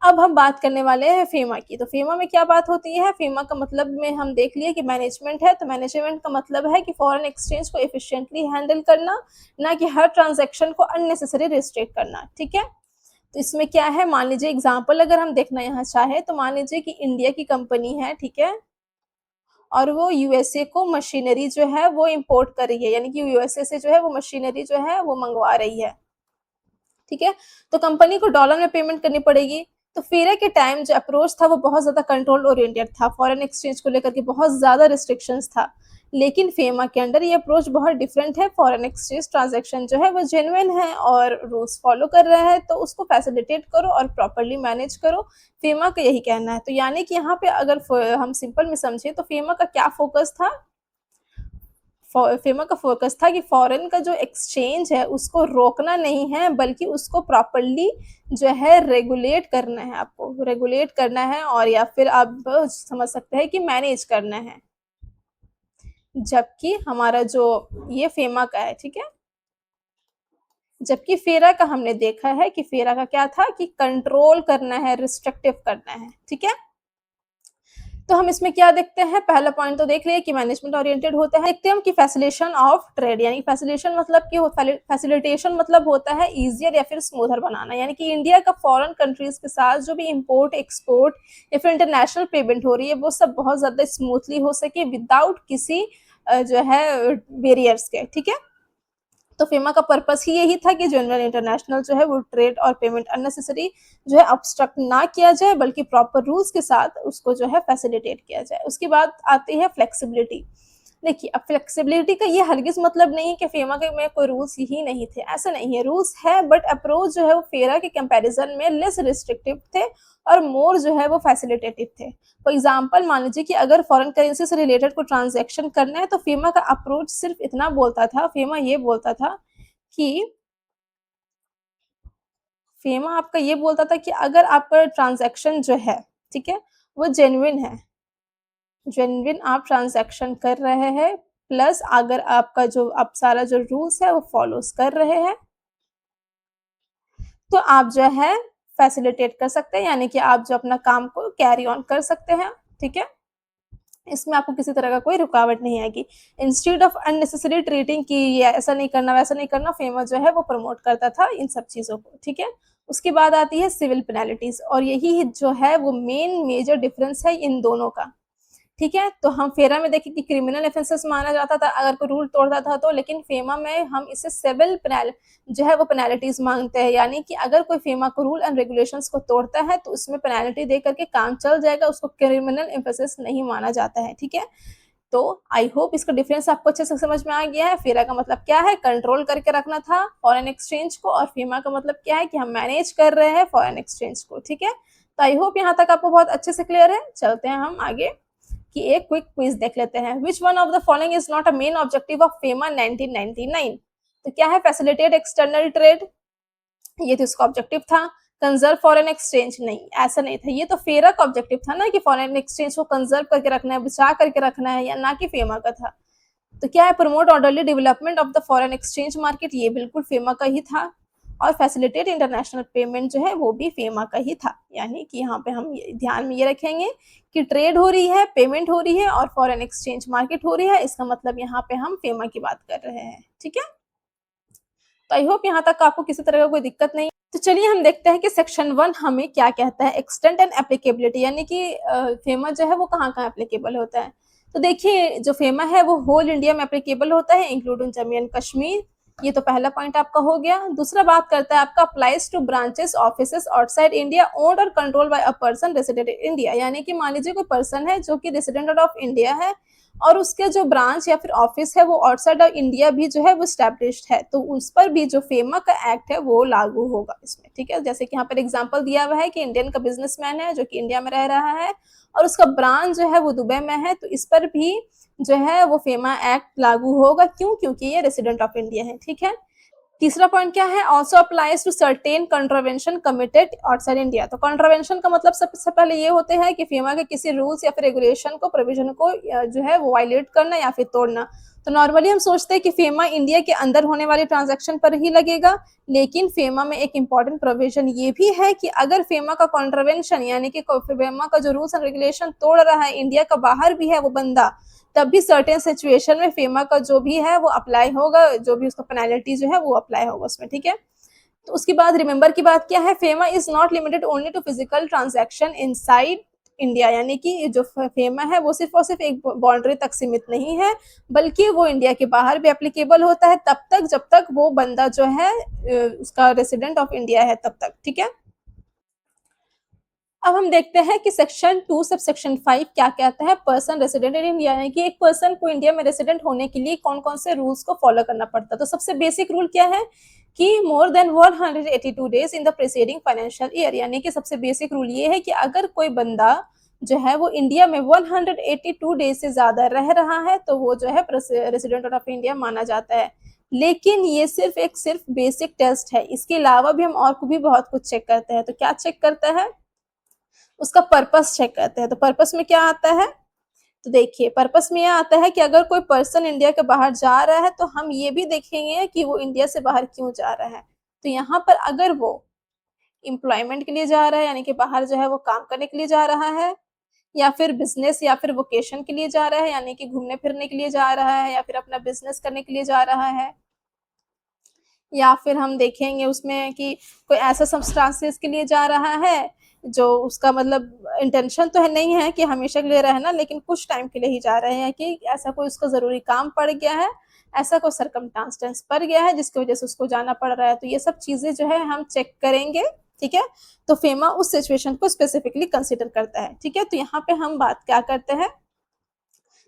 अब हम बात करने वाले हैं फेमा की। तो फेमा में क्या बात होती है? फेमा का मतलब में हम देख लिए कि मैनेजमेंट है, तो मैनेजमेंट का मतलब है कि फॉरेन एक्सचेंज को एफिशिएंटली हैंडल करना, ना कि हर ट्रांजैक्शन को अननेसेसरी रिस्ट्रिक्ट करना। ठीक है, तो इसमें क्या है, मान लीजिए एग्जाम्पल अगर हम देखना यहाँ चाहे तो मान लीजिए कि इंडिया की कंपनी है, ठीक है, और वो यूएसए को मशीनरी जो है वो इम्पोर्ट कर रही है, यानी कि यूएसए से जो है वो मशीनरी जो है वो मंगवा रही है। ठीक है, तो कंपनी को डॉलर में पेमेंट करनी पड़ेगी। तो फेरा के टाइम जो अप्रोच था वो बहुत ज़्यादा कंट्रोल ओरिएंटेड था, फॉरेन एक्सचेंज को लेकर के बहुत ज़्यादा रिस्ट्रिक्शंस था। लेकिन फेमा के अंडर ये अप्रोच बहुत डिफरेंट है, फॉरेन एक्सचेंज ट्रांजैक्शन जो है वो जेन्युइन है और रूल्स फॉलो कर रहा है, तो उसको फैसिलिटेट करो और प्रॉपरली मैनेज करो। फेमा का यही कहना है। तो यानी कि यहाँ पे अगर हम सिंपल में समझे तो फेमा का क्या फोकस था? फेमा का फोकस था कि फॉरेन का जो एक्सचेंज है उसको रोकना नहीं है, बल्कि उसको प्रॉपरली जो है रेगुलेट करना है, आपको रेगुलेट करना है, और या फिर आप समझ सकते हैं कि मैनेज करना है। जबकि हमारा जो ये फेमा का है, ठीक है, जबकि फेरा का हमने देखा है कि फेरा का क्या था कि कंट्रोल करना है, रिस्ट्रिक्टिव करना है। ठीक है, तो हम इसमें क्या देखते हैं? पहला पॉइंट तो देख लिए कि मैनेजमेंट ओरिएंटेड होता है। देखते हैं हम कि फैसिलिटेशन ऑफ ट्रेड, यानी फैसिलिटेशन मतलब कि फैसिलिटेशन मतलब होता है इजियर या फिर स्मूथर बनाना, यानी कि इंडिया का फॉरेन कंट्रीज के साथ जो भी इंपोर्ट एक्सपोर्ट या फिर इंटरनेशनल पेमेंट हो रही है वो सब बहुत ज्यादा स्मूथली हो सके विदाउट किसी जो है बैरियर्स के। ठीक है, तो फेमा का पर्पस ही यही था कि जनरल इंटरनेशनल जो है वो ट्रेड और पेमेंट अननेसेसरी जो है ऑब्स्ट्रक्ट ना किया जाए, बल्कि प्रॉपर रूल्स के साथ उसको जो है फैसिलिटेट किया जाए। उसके बाद आती है फ्लेक्सिबिलिटी। देखिए, अब फ्लेक्सिबिलिटी का ये हरगिज मतलब नहीं है कि फेमा के में कोई रूल्स ही नहीं थे, ऐसा नहीं है, रूल्स है, बट अप्रोच जो है वो फेरा के कंपैरिजन में लेस रिस्ट्रिक्टिव थे और मोर जो है वो फैसिलिटेटिव थे। फॉर एग्जाम्पल मान लीजिए कि अगर फॉरेन करेंसी से रिलेटेड कोई ट्रांजेक्शन करना है तो फेमा का अप्रोच सिर्फ इतना बोलता था, फेमा ये बोलता था कि फेमा आपका ये बोलता था कि अगर आपका ट्रांजैक्शन जो है, ठीक है, वो जेन्युइन है, जेन्युइन आप ट्रांजैक्शन कर रहे हैं, प्लस अगर आपका जो आप सारा जो रूल्स है वो फॉलोज कर रहे हैं, तो आप जो है फैसिलिटेट कर सकते हैं, यानी कि आप जो अपना काम को कैरी ऑन कर सकते हैं। ठीक है, इसमें आपको किसी तरह का कोई रुकावट नहीं आएगी। इंस्टीड ऑफ अननेसेसरी ट्रीटिंग की ये ऐसा नहीं करना वैसा नहीं करना, फेमा जो है वो प्रमोट करता था इन सब चीज़ों को। ठीक है, उसके बाद आती है सिविल पेनल्टीज, और यही जो है वो मेन मेजर डिफरेंस है इन दोनों का। ठीक है, तो हम फेरा में देखें कि क्रिमिनल ऑफेंसेस माना जाता था अगर कोई रूल तोड़ता था तो, लेकिन फेमा में हम इसे सिविल जो है वो पेनल्टीज मांगते हैं, यानी कि अगर कोई फेमा को रूल एंड रेगुलेशंस को तोड़ता है तो उसमें पेनल्टी दे करके काम चल जाएगा, उसको क्रिमिनल ऑफेंसेस नहीं माना जाता है। ठीक है, तो आई होप इसका डिफरेंस आपको अच्छे से समझ में आ गया है। फेरा का मतलब क्या है? कंट्रोल करके रखना था फॉरेन एक्सचेंज को, और फेमा का मतलब क्या है कि हम मैनेज कर रहे हैं फॉरेन एक्सचेंज को। ठीक है, तो आई होप यहाँ तक आपको बहुत अच्छे से क्लियर है। चलते हैं हम आगे कि एक क्विक क्विज देख लेते हैं। Which one of the following is not a main objective of FEMA 1999? तो क्या है? फैसिलिटेट एक्सटर्नल ट्रेड, ये तो इसका ऑब्जेक्टिव था। कंजर्व फॉरेन एक्सचेंज, नहीं ऐसा नहीं था, ये तो फेरा का ऑब्जेक्टिव था ना कि फॉरेन एक्सचेंज को कंजर्व करके रखना है, बचा करके रखना है, या ना कि फेमा का था। तो क्या है? Promote orderly development of the foreign exchange market, ये बिल्कुल फेमा का ही था। और फैसिलिटेट इंटरनेशनल पेमेंट जो है वो भी फेमा का ही था, यानी कि यहाँ पे हम ध्यान में ये रखेंगे कि ट्रेड हो रही है, पेमेंट हो रही है और फॉरेन एक्सचेंज मार्केट हो रही है, इसका मतलब यहाँ पे हम फेमा की बात कर रहे हैं। ठीक है, तो आई होप यहाँ तक आपको किसी तरह का कोई दिक्कत नहीं। तो चलिए हम देखते हैं कि सेक्शन 1 हमें क्या कहता है, एक्सटेंट एंड एप्लीकेबिलिटी, यानी कि फेमा जो है वो कहाँ कहाँ एप्लीकेबल होता है। तो देखिए, जो फेमा है वो होल इंडिया में एप्लीकेबल होता है, इंक्लूडिंग जम्मू एंड कश्मीर। ये तो पहला पॉइंट आपका हो गया। दूसरा बात करता है आपका applies to branches offices outside India owned और control by a person resident in India, यानी कि मान लीजिए कोई पर्सन है जो कि रेसिडेंट ऑफ इंडिया है और उसके जो ब्रांच या फिर ऑफिस है वो आउटसाइड ऑफ इंडिया भी जो है वो स्टैब्लिश्ड है, तो उस पर भी जो फेमा का एक्ट है वो लागू होगा इसमें। ठीक है, जैसे कि यहाँ पर एग्जांपल दिया हुआ है कि इंडियन का बिजनेसमैन है जो कि इंडिया में रह रहा है और उसका ब्रांच जो है वो दुबई में है, तो इस पर भी जो है वो फेमा एक्ट लागू होगा। क्यों? क्योंकि ये रेसिडेंट ऑफ इंडिया है। ठीक है, तीसरा पॉइंट क्या है? Also applies to certain contravention committed outside India. तो कॉन्ट्रावेंशन का मतलब सबसे पहले ये होते हैं कि फीमा के किसी रूल्स या फिर रेगुलेशन को, प्रोविजन को जो है वो वायलेट करना या फिर तोड़ना। तो नॉर्मली हम सोचते हैं कि फेमा इंडिया के अंदर होने वाले ट्रांजैक्शन पर ही लगेगा, लेकिन फेमा में एक इंपॉर्टेंट प्रोविजन ये भी है कि अगर फेमा का कॉन्ट्रावेंशन यानी कि फेमा का जो रूल्स एंड रेगुलेशन तोड़ रहा है, इंडिया का बाहर भी है वो बंदा, तब भी सर्टेन सिचुएशन में फेमा का जो भी है वो अप्लाई होगा, जो भी उसका पेनल्टी जो है वो अप्लाई होगा उसमें। ठीक है, तो उसके बाद रिमेंबर की बात क्या है? FEMA is not limited only to physical transaction inside India, यानी कि जो फेमा है वो सिर्फ और सिर्फ एक बाउंड्री तक सीमित नहीं है, बल्कि वो इंडिया के बाहर भी एप्लीकेबल होता है, तब तक जब तक वो बंदा जो है उसका रेसिडेंट ऑफ इंडिया है तब तक। ठीक है, अब हम देखते हैं कि सेक्शन 2 सब सेक्शन 5 क्या कहता है पर्सन रेसिडेंट इन इंडिया, यानी कि एक पर्सन को इंडिया में रेसिडेंट होने के लिए कौन कौन से रूल्स को फॉलो करना पड़ता है। तो सबसे बेसिक रूल क्या है कि more than 182 days in the preceding financial year, यानी कि सबसे बेसिक रूल ये है कि अगर कोई बंदा जो है वो इंडिया में 182 डेज से ज्यादा रह रहा है तो वो जो है रेसिडेंट ऑफ इंडिया माना जाता है। लेकिन ये सिर्फ बेसिक टेस्ट है, इसके अलावा भी हम और को भी बहुत कुछ चेक करते हैं। तो क्या चेक करता है? उसका पर्पस चेक करते हैं। तो पर्पस में क्या आता है? तो देखिए, पर्पस में यह आता है कि अगर कोई पर्सन इंडिया के बाहर जा रहा है तो हम ये भी देखेंगे कि वो इंडिया से बाहर क्यों जा रहा है। तो यहाँ पर अगर वो एम्प्लॉयमेंट के लिए जा रहा है, यानी कि बाहर जो है वो काम करने के लिए जा रहा है, या फिर बिजनेस या फिर वोकेशन के लिए जा रहा है, यानी कि घूमने फिरने के लिए जा रहा है, या फिर अपना बिजनेस करने के लिए जा रहा है, या फिर हम देखेंगे उसमें कि कोई ऐसा सब्सटेंसेस के लिए जा रहा है जो उसका मतलब इंटेंशन तो है नहीं है कि हमेशा के लिए रहना, लेकिन कुछ टाइम के लिए ही जा रहे हैं, कि ऐसा कोई उसका ज़रूरी काम पड़ गया है, ऐसा कोई सर्कमस्टांस पड़ गया है जिसकी वजह से उसको जाना पड़ रहा है। तो ये सब चीज़ें जो है हम चेक करेंगे। ठीक है, तो फेमा उस सिचुएशन को स्पेसिफिकली कंसिडर करता है। ठीक है, तो यहाँ पे हम बात क्या करते हैं?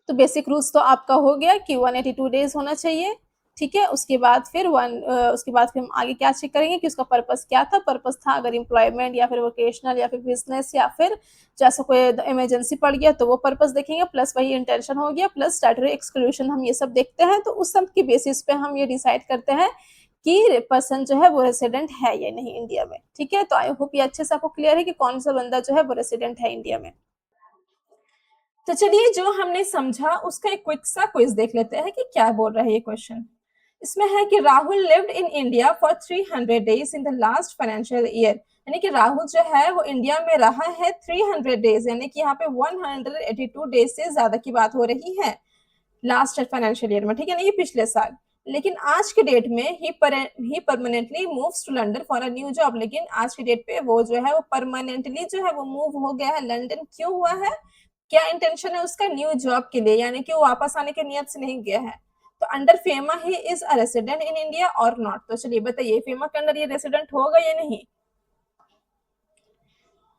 तो बेसिक रूल्स तो आपका हो गया कि 182 डेज होना चाहिए। ठीक है, उसके बाद फिर हम आगे क्या चेक करेंगे कि उसका पर्पस क्या था। पर्पस था अगर एम्प्लॉयमेंट या फिर वोकेशनल या फिर बिजनेस या फिर जैसा कोई इमरजेंसी पड़ गया तो वो पर्पस देखेंगे, प्लस वही इंटेंशन हो गया, प्लस स्टैट्यूटरी एक्सक्लूजन, हम ये सब देखते हैं। तो उस सब की बेसिस पे हम ये डिसाइड करते हैं कि पर्सन जो है वो रेसिडेंट है या नहीं इंडिया में। ठीक है, तो आई होप ये अच्छे से आपको क्लियर है कि कौन सा बंदा जो है वो रेसिडेंट है इंडिया में। तो चलिए, जो हमने समझा उसका एक क्विक सा क्विज देख लेते हैं कि क्या बोल रहा है ये क्वेश्चन। इसमें है कि Rahul lived in India for 300 days in the last financial year, यानी कि राहुल जो है वो इंडिया में रहा है 300 डेज, यानी कि यहाँ पे 182 डेज से ज्यादा की बात हो रही है लास्ट फाइनेंशियल ईयर में। ठीक है ना, ये पिछले साल। लेकिन आज के डेट में ही permanently moves to London for a new job, लेकिन आज के डेट पे वो जो है वो परमानेंटली जो है वो मूव हो गया है लंदन। क्यों हुआ है? क्या इंटेंशन है उसका? न्यू जॉब के लिए, यानी कि वो वापस आने के नियत से नहीं गया है। तो under FEMA he is a resident in India और नॉट? तो चलिए बताइए, फेमा के अंदर ये रेसिडेंट होगा या नहीं?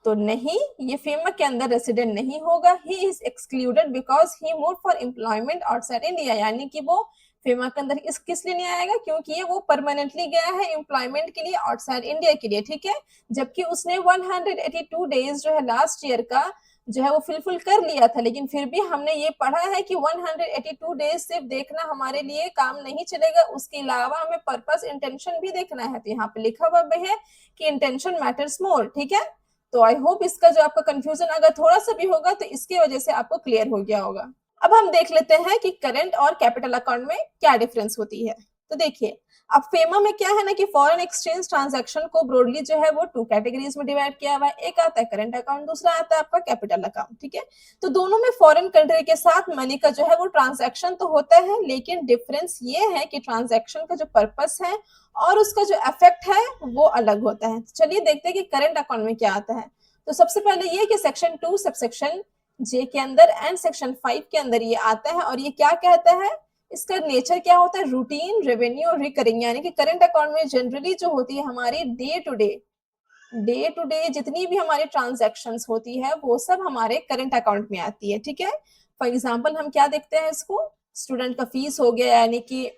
तो नहीं, ये फेमा के अंदर रेसिडेंट नहीं होगा। He is excluded because he move for employment outside India, यानी कि वो फेमा के अंदर किस लिए नहीं आएगा? क्योंकि ये वो परमानेंटली गया है एम्प्लॉयमेंट के लिए आउटसाइड इंडिया के लिए। ठीक है, जबकि उसने 182 डेज जो है लास्ट ईयर का जो है वो फुलफिल कर लिया था, लेकिन फिर भी हमने ये पढ़ा है कि 182 डेज सिर्फ देखना हमारे लिए काम नहीं चलेगा, उसके अलावा हमें पर्पस इंटेंशन भी देखना है। तो यहाँ पे लिखा हुआ है कि इंटेंशन मैटर्स मोर। ठीक है, तो आई होप इसका जो आपका कंफ्यूजन अगर थोड़ा सा भी होगा तो इसकी वजह से आपको क्लियर हो गया होगा। अब हम देख लेते हैं कि करंट और कैपिटल अकाउंट में क्या डिफरेंस होती है। तो देखिए, अब फेमा में क्या है ना कि फॉरेन एक्सचेंज ट्रांजैक्शन को ब्रॉडली जो है वो 2 कैटेगरीज में डिवाइड किया हुआ है। एक आता है करंट अकाउंट, दूसरा आता है आपका कैपिटल अकाउंट। ठीक है, तो दोनों में फॉरेन कंट्री के साथ मनी का जो है वो ट्रांजैक्शन तो होता है, लेकिन डिफरेंस ये है कि ट्रांजैक्शन का जो पर्पस है और उसका जो इफेक्ट है वो अलग होता है। तो चलिए देखते हैं कि करंट अकाउंट में क्या आता है। तो सबसे पहले ये कि सेक्शन 2 सबसेक्शन जे के अंदर एंड सेक्शन 5 के अंदर ये आता है, और ये क्या कहता है, इसका नेचर क्या होता है? रूटीन, रेवेन्यू और रिकरिंग, यानी कि करंट अकाउंट में जनरली जो होती है हमारी डे टू डे जितनी भी हमारी ट्रांजैक्शंस होती है वो सब हमारे करंट अकाउंट में आती है। ठीक है, फॉर एग्जांपल हम क्या देखते हैं इसको, स्टूडेंट का फीस हो गया, यानी कि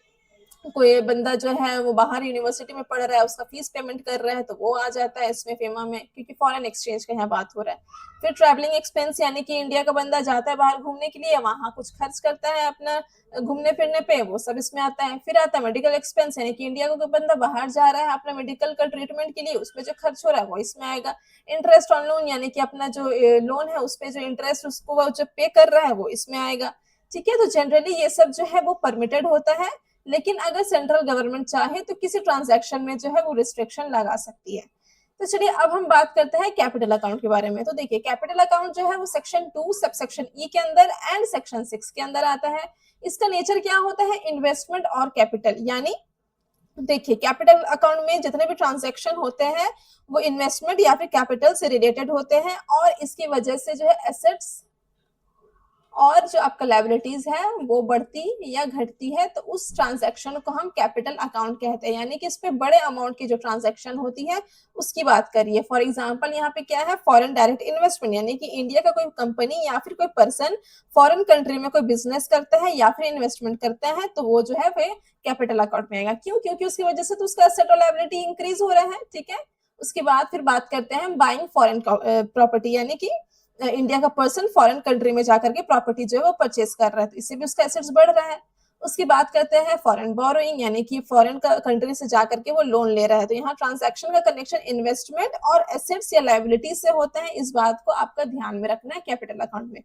कोई बंदा जो है वो बाहर यूनिवर्सिटी में पढ़ रहा है, उसका फीस पेमेंट कर रहा है, तो वो आ जाता है इसमें फेमा में, क्योंकि फॉरेन एक्सचेंज का यहाँ बात हो रहा है। फिर ट्रैवलिंग एक्सपेंस, यानी कि इंडिया का बंदा जाता है बाहर घूमने के लिए, वहां कुछ खर्च करता है अपना घूमने फिरने पे, वो सब इसमें आता है। फिर आता है मेडिकल एक्सपेंस, यानी कि इंडिया का कोई बंदा बाहर जा रहा है अपना मेडिकल का ट्रीटमेंट के लिए, उसमें जो खर्च हो रहा है वो इसमें आएगा। इंटरेस्ट ऑन लोन, यानी कि अपना जो लोन है उस पर जो इंटरेस्ट उसको वो जो पे कर रहा है वो इसमें आएगा। ठीक है, तो जनरली ये सब जो है वो परमिटेड होता है, लेकिन अगर सेंट्रल गवर्नमेंट चाहे तो किसी ट्रांजैक्शन में जो है वो रिस्ट्रिक्शन लगा सकती है। तो चलिए अब हम बात करते हैं कैपिटल अकाउंट के बारे में। तो देखिए, कैपिटल अकाउंट जो है वो सेक्शन 2 सबसेक्शन ई के अंदर एंड सेक्शन 6 के अंदर आता है। इसका नेचर क्या होता है, इन्वेस्टमेंट और कैपिटल, यानी देखिए कैपिटल अकाउंट में जितने भी ट्रांजैक्शन होते हैं वो इन्वेस्टमेंट या फिर कैपिटल से रिलेटेड होते हैं, और इसकी वजह से जो है एसेट्स और जो आपका लायबिलिटीज है वो बढ़ती या घटती है, तो उस ट्रांजैक्शन को हम कैपिटल अकाउंट कहते हैं, यानी कि इस पे बड़े अमाउंट की जो ट्रांजैक्शन होती है उसकी बात करिए। फॉर एग्जांपल यहाँ पे क्या है, फॉरेन डायरेक्ट इन्वेस्टमेंट, यानी कि इंडिया का कोई कंपनी या फिर कोई पर्सन फॉरेन कंट्री में कोई बिजनेस करता है या फिर इन्वेस्टमेंट करता है, तो वो जो है वे कैपिटल अकाउंट में आएगा। क्यों? क्योंकि उसकी वजह से तो उसका एसेट और लायबिलिटी इंक्रीज हो रहा है। ठीक है, उसके बाद फिर बात करते हैं बाइंग फॉरेन प्रॉपर्टी, यानी कि इंडिया का पर्सन फॉरेन कंट्री में जाकर के प्रॉपर्टी जो है वो परचेज कर रहा है, तो इससे भी उसका एसेट्स बढ़ रहा है। उसकी बात करते हैं फॉरेन बोरोइंग, यानी कि फॉरेन कंट्री से जाकर के वो लोन ले रहा है, तो यहाँ ट्रांजैक्शन का कनेक्शन इन्वेस्टमेंट और एसेट्स या लायबिलिटी से होता है। इस बात को आपका ध्यान में रखना है कैपिटल अकाउंट में।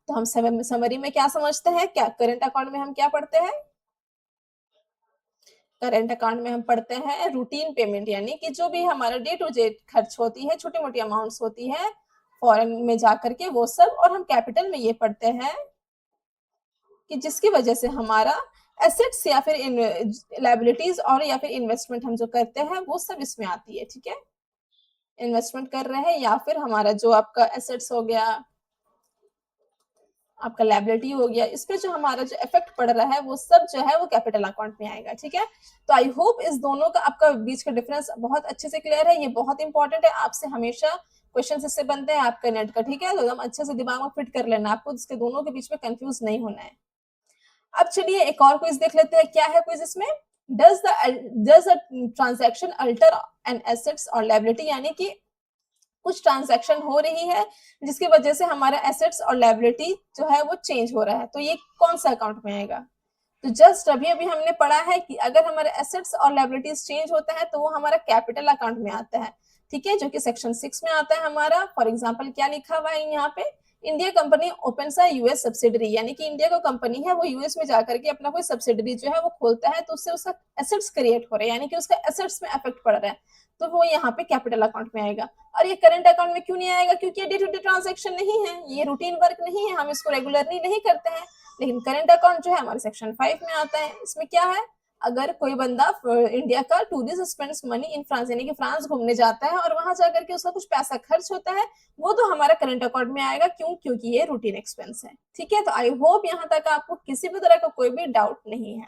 तो हम समरी में क्या समझते हैं, क्या करंट अकाउंट में हम क्या पढ़ते हैं, करंट अकाउंट में हम पढ़ते हैं रूटीन पेमेंट, यानी कि जो भी हमारा डे टू डे खर्च होती है, छोटी मोटी अमाउंट्स होती है फॉरेन में जाकर के वो सब, और हम कैपिटल में ये पढ़ते हैं कि जिसकी वजह से हमारा एसेट्स या फिर लायबिलिटीज और या फिर इन्वेस्टमेंट हम जो करते हैं वो सब इसमें आती है। ठीक है, इन्वेस्टमेंट कर रहे हैं या फिर हमारा जो आपका एसेट्स हो गया, आपका लायबिलिटी हो गया, इस पे जो हमारा जो इफेक्ट पड़ रहा है वो सब जो है वो कैपिटल अकाउंट में आएगा। ठीक है, तो आई होप इस दोनों का आपका बीच का डिफरेंस बहुत अच्छे से क्लियर है। ये बहुत इंपॉर्टेंट है, आपसे हमेशा क्वेश्चन इससे बनते हैं आपका नेट का। ठीक है, तो एकदम अच्छे से दिमाग में फिट कर लेना, आपको इसके दोनों के बीच में कंफ्यूज नहीं होना है। अब चलिए एक और क्विज देख लेते हैं, क्या है क्विज इसमें, does a transaction alter an assets और लायबिलिटी, यानी कि कुछ ट्रांजैक्शन हो रही है जिसकी वजह से हमारा एसेट्स और लायबिलिटी जो है वो चेंज हो रहा है, तो ये कौन सा अकाउंट में आएगा। तो जस्ट अभी अभी हमने पढ़ा है कि अगर हमारे एसेट्स और लायबिलिटीज चेंज होता है तो वो हमारा कैपिटल अकाउंट में आता है। ठीक है, जो कि सेक्शन 6 में आता है हमारा। फॉर एग्जांपल क्या लिखा हुआ है यहाँ पे, India company opens a US subsidiary, यानी कि इंडिया का कंपनी है वो यूएस में जाकर के अपना कोई सब्सिडरी जो है वो खोलता है, तो उससे उसका एसेट्स क्रिएट हो रहे हैं, यानी कि उसका एसेट्स में अफेक्ट पड़ रहा है, तो वो यहाँ पे कैपिटल अकाउंट में आएगा। और ये करंट अकाउंट में क्यों नहीं आएगा, क्योंकि ये डे टू डे ट्रांजेक्शन नहीं है, ये रूटीन वर्क नहीं है, हम इसको रेगुलरली नहीं करते हैं। लेकिन करंट अकाउंट जो है हमारे सेक्शन 5 में आता है। इसमें क्या है, अगर कोई बंदा इंडिया का tourist spends money in France, यानी कि फ्रांस घूमने जाता है और वहां जाकर के उसका कुछ पैसा खर्च होता है, वो तो हमारा करंट अकाउंट में आएगा। क्यों? क्योंकि ये रूटीन एक्सपेंस है। ठीक है, तो आई होप यहाँ तक आपको किसी भी तरह का कोई भी डाउट नहीं है।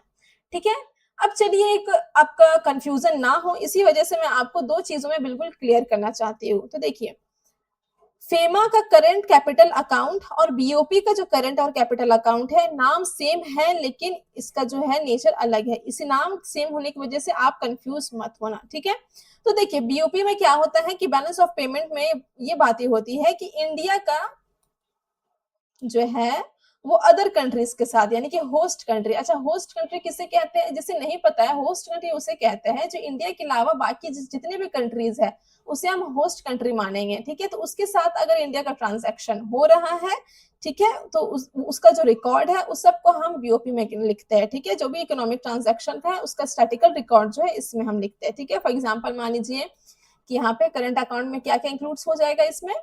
ठीक है, अब चलिए एक आपका कंफ्यूजन ना हो इसी वजह से मैं आपको दो चीजों में बिल्कुल क्लियर करना चाहती हूँ। तो देखिए, फेमा का करंट कैपिटल अकाउंट और बीओपी का जो करंट और कैपिटल अकाउंट है, नाम सेम है लेकिन इसका जो है नेचर अलग है। इसी नाम सेम होने की वजह से आप कंफ्यूज मत होना। ठीक है, तो देखिए बीओपी में क्या होता है कि बैलेंस ऑफ पेमेंट में ये बातें होती है कि इंडिया का जो है वो अदर कंट्रीज के साथ, यानी कि होस्ट कंट्री। अच्छा, होस्ट कंट्री किसे कहते हैं, जिसे नहीं पता है, होस्ट कंट्री उसे कहते हैं जो इंडिया के अलावा बाकी जितने भी कंट्रीज है उसे हम होस्ट कंट्री मानेंगे। ठीक है, तो उसके साथ अगर इंडिया का ट्रांजैक्शन हो रहा है, ठीक है, तो उसका जो रिकॉर्ड है उस सबको हम बीओपी में लिखते हैं। ठीक है, जो भी इकोनॉमिक ट्रांजैक्शन है उसका स्टैटिकल रिकॉर्ड जो है इसमें हम लिखते हैं। ठीक है, फॉर एग्जाम्पल मान लीजिए कि यहाँ पे करंट अकाउंट में क्या क्या इंक्लूड्स हो जाएगा, इसमें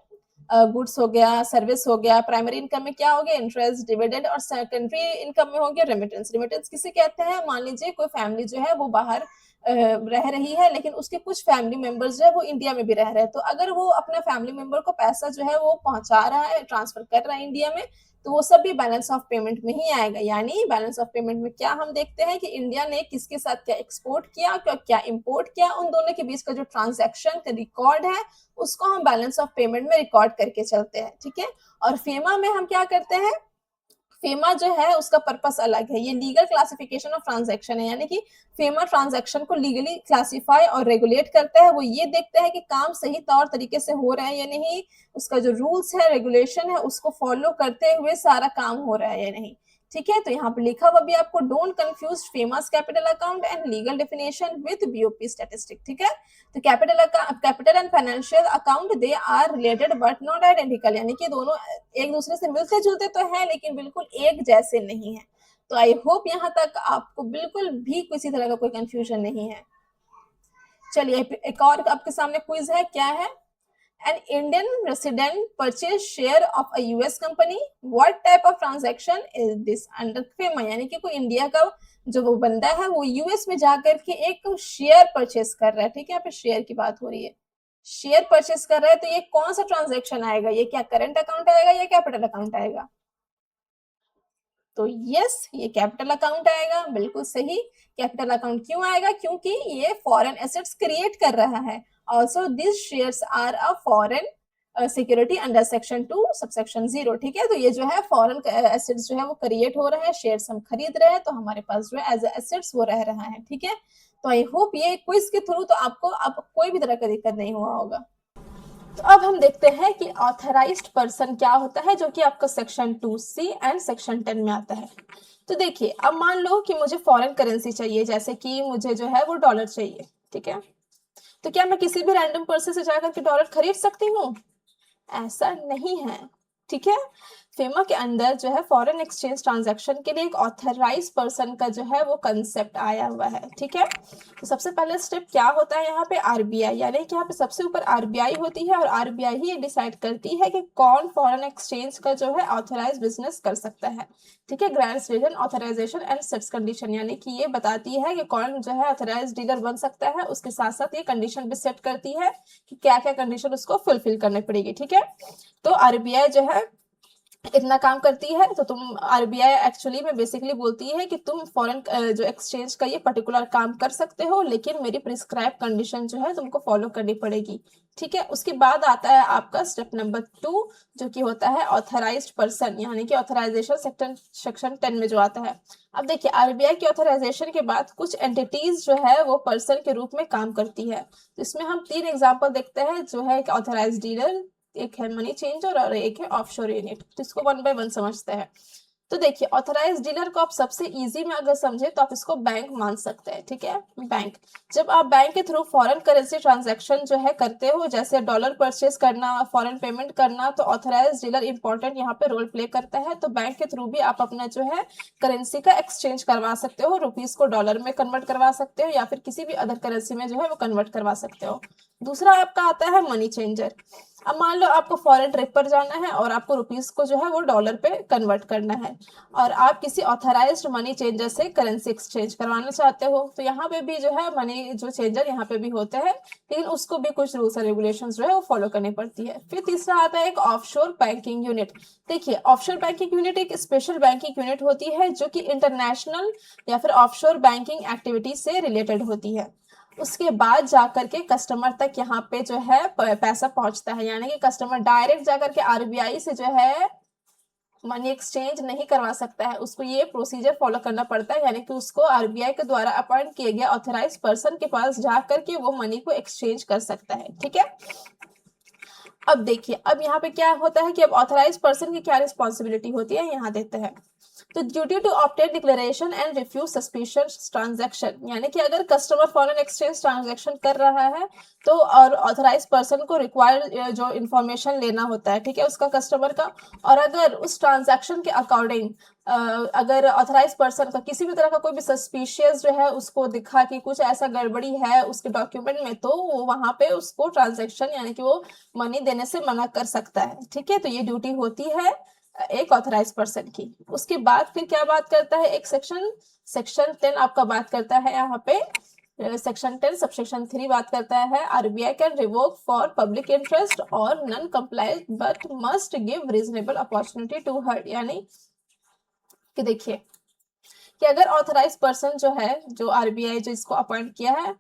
गुड्स हो गया, सर्विस हो गया, प्राइमरी इनकम में क्या हो गया, इंटरेस्ट, डिविडेंड, और सेकेंडरी इनकम में हो गया रेमिटेंस। रेमिटेंस किसे कहते हैं, मान लीजिए कोई फैमिली जो है वो बाहर रह रही है लेकिन उसके कुछ फैमिली मेंबर्स जो है वो इंडिया में भी रह रहे हैं, तो अगर वो अपना फैमिली मेंबर को पैसा जो है वो पहुंचा रहा है, ट्रांसफर कर रहा है इंडिया में, तो वो सब भी बैलेंस ऑफ पेमेंट में ही आएगा। यानी बैलेंस ऑफ पेमेंट में क्या हम देखते हैं कि इंडिया ने किसके साथ क्या एक्सपोर्ट किया, क्या इंपोर्ट किया, उन दोनों के बीच का जो ट्रांजैक्शन का रिकॉर्ड है उसको हम बैलेंस ऑफ पेमेंट में रिकॉर्ड करके चलते हैं। ठीक है, और फेमा में हम क्या करते हैं, फेमा जो है उसका पर्पस अलग है, ये लीगल क्लासिफिकेशन ऑफ ट्रांजैक्शन है, यानी कि फेमा ट्रांजैक्शन को लीगली क्लासिफाई और रेगुलेट करता है। वो ये देखता है कि काम सही तौर तरीके से हो रहा है या नहीं, उसका जो रूल्स है रेगुलेशन है उसको फॉलो करते हुए सारा काम हो रहा है या नहीं। ठीक है, तो यहाँ पे लिखा हुआ भी आपको, don't confuse FEMA's capital account and legal definition with BOP statistic. ठीक है, तो capital and financial account they are related but not identical, यानी कि दोनों एक दूसरे से मिलते जुलते तो हैं लेकिन बिल्कुल एक जैसे नहीं है। तो आई होप यहाँ तक आपको बिल्कुल भी किसी तरह का कोई कंफ्यूजन नहीं है। चलिए एक और आपके सामने क्विज है, क्या है? An Indian resident purchase share of a US company. What type of transaction is this under FEMA? यानी कि कोई इंडिया का जो वो बंदा है वो यूएस में जाकर के एक शेयर परचेस कर रहा है। ठीक है, यहाँ पे शेयर की बात हो रही है, शेयर परचेस कर रहा है, तो ये कौन सा ट्रांजेक्शन आएगा? ये क्या करंट अकाउंट आएगा या कैपिटल अकाउंट आएगा? तो यस, ये कैपिटल अकाउंट आएगा, बिल्कुल सही। कैपिटल अकाउंट क्यों आएगा? क्योंकि ये फॉरेन एसेट्स क्रिएट कर रहा है। Also this shares are a foreign security under section 2 subsection 0। ठीक है, तो ये जो है फॉरेन एसेट्स जो है वो क्रिएट हो रहा है, शेयर्स हम खरीद रहे हैं, तो हमारे पास जो है एज एसेट्स वो रह रहा है। ठीक है, तो आई होप ये क्विज के थ्रू तो आपको अब कोई भी तरह का दिक्कत नहीं हुआ होगा। तो अब हम देखते हैं कि ऑथराइज्ड पर्सन क्या होता है, जो कि आपका सेक्शन 2C एंड सेक्शन 10 में आता है। तो देखिए, अब मान लो कि मुझे फॉरेन करेंसी चाहिए, जैसे कि मुझे जो है वो डॉलर चाहिए। ठीक है, तो क्या मैं किसी भी रैंडम पर्सन से जाकर के डॉलर खरीद सकती हूँ? ऐसा नहीं है। ठीक है, फेमा के अंदर जो है फॉरेन एक्सचेंज ट्रांजैक्शन के लिए एक ऑथराइज पर्सन का जो है वो कंसेप्ट आया हुआ है। ठीक है, तो सबसे पहले स्टेप क्या होता है यहाँ पे? आरबीआई, यानी कि यहाँ पे सबसे ऊपर आरबीआई होती है और आरबीआई ही डिसाइड करती है कि कौन फॉरेन एक्सचेंज का जो है ऑथराइज बिजनेस कर सकता है। ठीक है, grants reason authorisation and sets condition, यानी कि ये बताती है कि कौन जो है ऑथराइज डीलर बन सकता है, उसके साथ साथ ये कंडीशन भी सेट करती है कि क्या क्या कंडीशन उसको फुलफिल करनी पड़ेगी। ठीक है, तो आरबीआई जो है इतना काम करती है, तो तुम आरबीआई एक्चुअली में बेसिकली बोलती है कि तुम फॉरेन जो एक्सचेंज का ये पर्टिकुलर काम कर सकते हो, लेकिन मेरी प्रिस्क्राइब कंडीशन जो है तुमको फॉलो करनी पड़ेगी। ठीक है, उसके बाद आता है आपका स्टेप नंबर 2, जो कि होता है ऑथराइज्ड पर्सन, यानी कि ऑथराइजेशन सेक्शन 10 में जो आता है। अब देखिए, आरबीआई की ऑथराइजेशन के बाद कुछ एंटिटीज जो है वो पर्सन के रूप में काम करती है। तो इसमें हम 3 एग्जाम्पल देखते हैं, जो है एक ऑथराइज्ड डीलर, एक है मनी चेंजर और एक है ऑफशोर यूनिट। तो इसको 1 बाय 1 समझते हैं। तो देखिए, ऑथराइज डीलर को आप सबसे इजी में अगर समझे तो आप इसको बैंक मान सकते हैं। ठीक है, बैंक, जब आप बैंक के थ्रू फॉरेन करेंसी ट्रांजैक्शन जो है करते हो, जैसे डॉलर परचेज करना, फॉरेन पेमेंट करना, तो ऑथराइज डीलर इंपॉर्टेंट यहाँ पे रोल प्ले करता है। तो बैंक के थ्रू भी आप अपना जो है करेंसी का एक्सचेंज करवा सकते हो, रुपीज को डॉलर में कन्वर्ट करवा सकते हो या फिर किसी भी अदर करेंसी में जो है वो कन्वर्ट करवा सकते हो। दूसरा आपका आता है मनी चेंजर। अब मान लो आपको फॉरेन ट्रिप पर जाना है और आपको रुपीस को जो है वो डॉलर पे कन्वर्ट करना है और आप किसी ऑथराइज्ड मनी चेंजर से करेंसी एक्सचेंज करवाना चाहते हो, तो यहाँ पे भी जो है मनी जो चेंजर यहाँ पे भी होते हैं, लेकिन उसको भी कुछ रूल्स एंड रेगुलेशंस जो है वो फॉलो करनी पड़ती है। फिर तीसरा आता है एक ऑफशोर बैंकिंग यूनिट। देखिए, ऑफशोर बैंकिंग यूनिट एक स्पेशल बैंकिंग यूनिट होती है जो कि इंटरनेशनल या फिर ऑफशोर बैंकिंग एक्टिविटी से रिलेटेड होती है। उसके बाद जाकर के कस्टमर तक यहाँ पे जो है पैसा पहुंचता है, यानी कि कस्टमर डायरेक्ट जाकर के आरबीआई से जो है मनी एक्सचेंज नहीं करवा सकता है, उसको ये प्रोसीजर फॉलो करना पड़ता है, यानी कि उसको आरबीआई के द्वारा अपॉइंट किए गए ऑथराइज पर्सन के पास जाकर के वो मनी को एक्सचेंज कर सकता है। ठीक है, अब देखिए, अब यहाँ पे क्या होता है कि अब ऑथराइज पर्सन की क्या रिस्पॉन्सिबिलिटी होती है, यहाँ देते हैं। तो duty to obtain declaration and refuse suspicious transaction, यानी कि अगर कस्टमर फॉरेन एक्सचेंज ट्रांजैक्शन कर रहा है तो और ऑथराइज पर्सन को रिक्वायर्ड जो इन्फॉर्मेशन लेना होता है, ठीक है, उसका कस्टमर का, और अगर उस ट्रांजैक्शन के अकॉर्डिंग अगर ऑथराइज पर्सन का किसी भी तरह का कोई भी सस्पिशियस जो है उसको दिखा कि कुछ ऐसा गड़बड़ी है उसके डॉक्यूमेंट में, तो वो वहां पे उसको ट्रांजैक्शन यानी कि वो मनी देने से मना कर सकता है। ठीक है, तो ये ड्यूटी होती है एक ऑथराइज पर्सन की। उसके बाद फिर क्या बात करता है एक सेक्शन 10 आपका बात करता है यहाँ पे सेक्शन 10 सबसेक्शन 3 बात करता है RBI can revoke for public interest और non compliant but must give reasonable opportunity to her, यानी कि देखिए कि अगर ऑथराइज पर्सन जो है जो आरबीआई जो इसको अपॉइंट किया है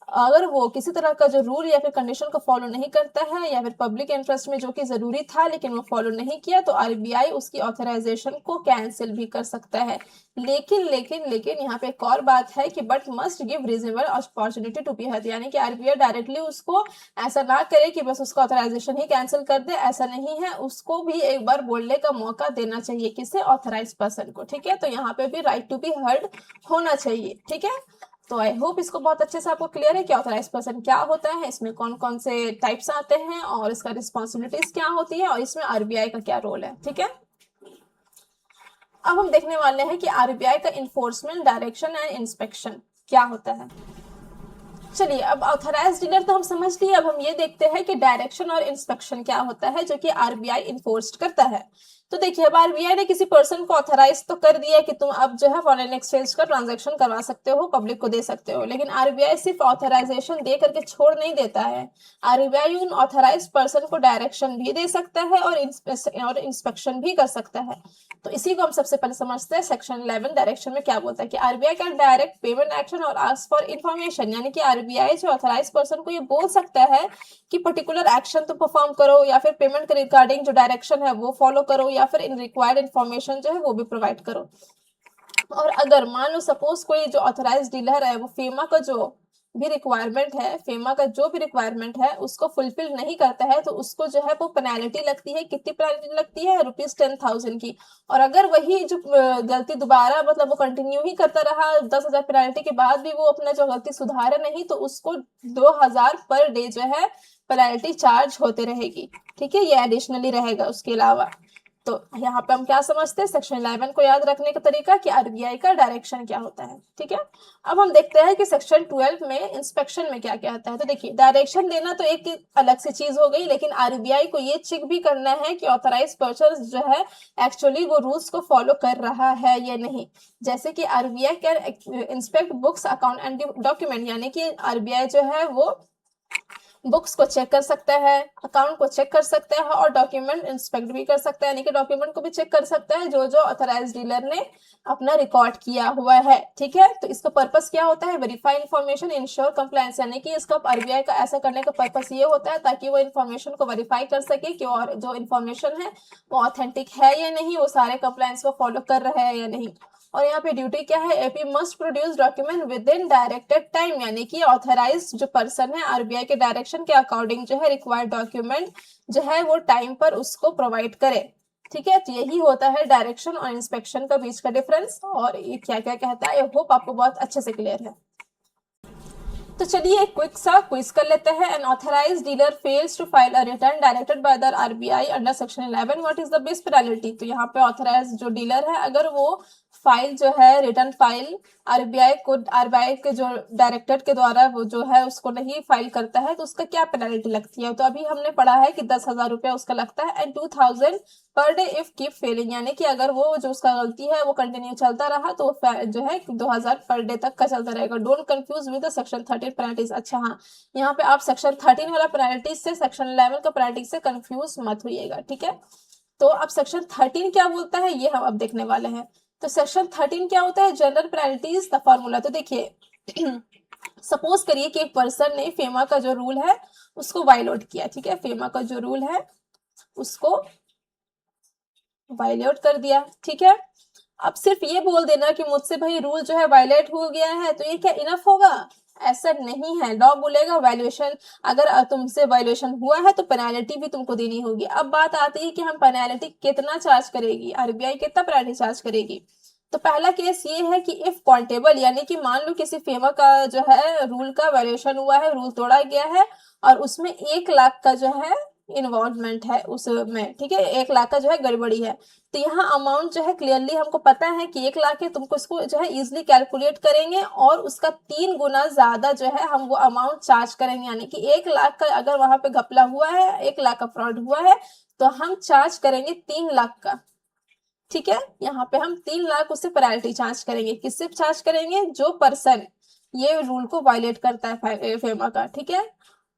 अगर वो किसी तरह का जो रूल या फिर कंडीशन को फॉलो नहीं करता है या फिर पब्लिक इंटरेस्ट में जो कि जरूरी था लेकिन वो फॉलो नहीं किया, तो आरबीआई उसकी ऑथराइजेशन को कैंसिल भी कर सकता है। लेकिन यहाँ पे एक और बात है कि but must give reasonable opportunity to be heard, यानी कि आरबीआई डायरेक्टली उसको ऐसा ना करे कि बस उसका ऑथराइजेशन ही कैंसिल कर दे, ऐसा नहीं है, उसको भी एक बार बोलने का मौका देना चाहिए, किसे, ऑथराइज पर्सन को। ठीक है, तो यहाँ पे भी राइट टू बी हर्ड होना चाहिए। ठीक है, तो आई होप इसको बहुत अच्छे से आपको क्लियर है कि ऑथराइज पर्सन क्या होता है, इसमें कौन कौन से टाइप्स आते हैं और इसका रिस्पॉन्सिबिलिटीज क्या होती है और इसमें आरबीआई का क्या रोल है। ठीक है, अब हम देखने वाले हैं कि आरबीआई का इन्फोर्समेंट, डायरेक्शन एंड इंस्पेक्शन क्या होता है। चलिए, अब ऑथराइज डीलर तो हम समझ लिए, अब हम ये देखते हैं कि डायरेक्शन और इंस्पेक्शन क्या होता है जो कि आरबीआई इन्फोर्स करता है। तो देखिए, अब आरबीआई ने किसी पर्सन को ऑथराइज तो कर दिया कि तुम अब जो है फॉरेन एक्सचेंज का ट्रांजैक्शन करवा सकते हो, पब्लिक को दे सकते हो, लेकिन आरबीआई सिर्फ ऑथराइजेशन दे करके छोड़ नहीं देता है। आरबीआई उन ऑथराइज पर्सन को डायरेक्शन भी दे सकता है और इंस्पेक्शन भी कर सकता है। तो इसी को हम सबसे पहले समझते हैं। सेक्शन 11 डायरेक्शन में क्या बोलता है कि RBI can direct payment action और आस्क फॉर इन्फॉर्मेशन, यानी कि आरबीआई जो ऑथराइज पर्सन को ये बोल सकता है कि पर्टिकुलर एक्शन तो परफॉर्म करो या फिर पेमेंट के रिगार्डिंग जो डायरेक्शन है वो फॉलो करो या फिर इन रिक्वायर्ड इन्फॉर्मेशन जो है वो भी प्रोवाइड करो। और अगर मान लो सपोज कोई जो ऑथराइज डीलर है वो फेमा का जो भी रिक्वायरमेंट है, फेमा का जो भी रिक्वायरमेंट है उसको फुलफिल नहीं करता है, तो उसको जो है वो पेनाल्टी लगती है। कितनी पेनाल्टी लगती है? ₹10,000 की। और अगर वही जो गलती दोबारा मतलब वो कंटिन्यू ही करता रहा 10,000 पेनाल्टी के बाद भी वो अपना जो गलती सुधारे नहीं, तो उसको 2,000 पर डे जो है पेनाल्टी चार्ज होते रहेगी। ठीक है, ये एडिशनली रहेगा उसके अलावा। तो यहाँ पे हम क्या समझते हैं, सेक्शन 11 को याद रखने का तरीका कि आरबीआई का डायरेक्शन क्या होता है। ठीक है, अब हम देखते हैं कि सेक्शन 12 में इंस्पेक्शन में क्या क्या आता है। तो देखिए, डायरेक्शन देना तो एक अलग सी चीज हो गई, लेकिन आरबीआई को ये चेक भी करना है कि ऑथराइज पर्सन जो है एक्चुअली वो रूल्स को फॉलो कर रहा है या नहीं। जैसे कि RBI can inspect books, account and document, यानी कि आरबीआई जो है वो बुक्स को चेक कर सकता है, अकाउंट को चेक कर सकता है और डॉक्यूमेंट इंस्पेक्ट भी कर सकता है, यानी कि डॉक्यूमेंट को भी चेक कर सकता है जो जो ऑथराइज डीलर ने अपना रिकॉर्ड किया हुआ है। ठीक है, तो इसका पर्पस क्या होता है? वेरीफाई इन्फॉर्मेशन, इंश्योर कंप्लायंस, यानी कि इसका आरबीआई का ऐसा करने का पर्पस ये होता है ताकि वो इन्फॉर्मेशन को वेरीफाई कर सके कि और जो इन्फॉर्मेशन है वो ऑथेंटिक है या नहीं, वो सारे कंप्लायंस को फॉलो कर रहे हैं या नहीं। और यहाँ पे ड्यूटी क्या है? AP must produce document with in directed time, यानी कि ऑथराइज जो पर्सन है आरबीआई के डायरेक्शन के अकॉर्डिंग जो है रिक्वायर्ड डॉक्यूमेंट जो है वो टाइम पर उसको प्रोवाइड करे। ठीक है, तो यही होता है डायरेक्शन और इंस्पेक्शन का बीच का डिफरेंस, और ये क्या क्या कहता है, आई होप आपको बहुत अच्छे से क्लियर है। तो चलिए एक क्विक सा क्विज कर लेते हैं। An authorise dealer fails to file a return directed by the RBI under section 11, what is the base penalty? तो यहाँ पे ऑथराइज जो डीलर है अगर वो फाइल जो है रिटर्न फाइल आरबीआई के जो डायरेक्टर के द्वारा वो जो है उसको नहीं फाइल करता है, तो उसका क्या पेनल्टी लगती है? तो अभी हमने पढ़ा है कि 10,000 रुपया उसका लगता है and 2,000 per day if keep Fehling, यानी कि अगर वो जो उसका गलती है वो कंटिन्यू चलता रहा तो जो है 2,000 पर डे तक का चलता रहेगा। Don't confuse with section 13 penalties. अच्छा हाँ, यहाँ पे आप सेक्शन 13 वाला पेनल्टीज से सेक्शन 11 का पेनल्टी से कंफ्यूज मत होइएगा। ठीक है, तो अब सेक्शन 13 क्या बोलता है ये हम अब देखने वाले हैं। तो सेक्शन 13 क्या होता है? General penalties the formula. तो देखिए सपोज करिए कि एक पर्सन ने फेमा का जो रूल है उसको वायलेट किया। ठीक है, फेमा का जो रूल है उसको वायलेट कर दिया। ठीक है, अब सिर्फ ये बोल देना कि मुझसे भाई रूल जो है वायलेट हो गया है, तो ये क्या इनफ होगा? ऐसा नहीं है। लॉ बोलेगा वायलेशन, अगर तुमसे वायलेशन हुआ है तो पेनाल्टी भी तुमको देनी होगी। अब बात आती है कि हम पेनाल्टी कितना चार्ज करेगी, आरबीआई कितना पेनाल्टी चार्ज करेगी। तो पहला केस ये है कि इफ कॉन्टेबल, यानी कि मान लो किसी फेमा का जो है रूल का वायलेशन हुआ है, रूल तोड़ा गया है और उसमें 1,00,000 का जो है इन्वॉल्वमेंट है उसमें। ठीक है, 1,00,000 का जो है गड़बड़ी है, तो यहाँ अमाउंट जो है क्लियरली हमको पता है कि 1,00,000 है, तुमको इसको जो है इजिली कैलकुलेट करेंगे और उसका 3 गुना ज्यादा जो है हम वो अमाउंट चार्ज करेंगे। यानी कि 1,00,000 का अगर वहां पे घपला हुआ है, 1,00,000 का फ्रॉड हुआ है, तो हम चार्ज करेंगे 3,00,000 का। ठीक है, यहाँ पे हम 3,00,000 उससे पेनल्टी चार्ज करेंगे। किससे चार्ज करेंगे? जो पर्सन ये रूल को वायलेट करता है फेमा का। ठीक है,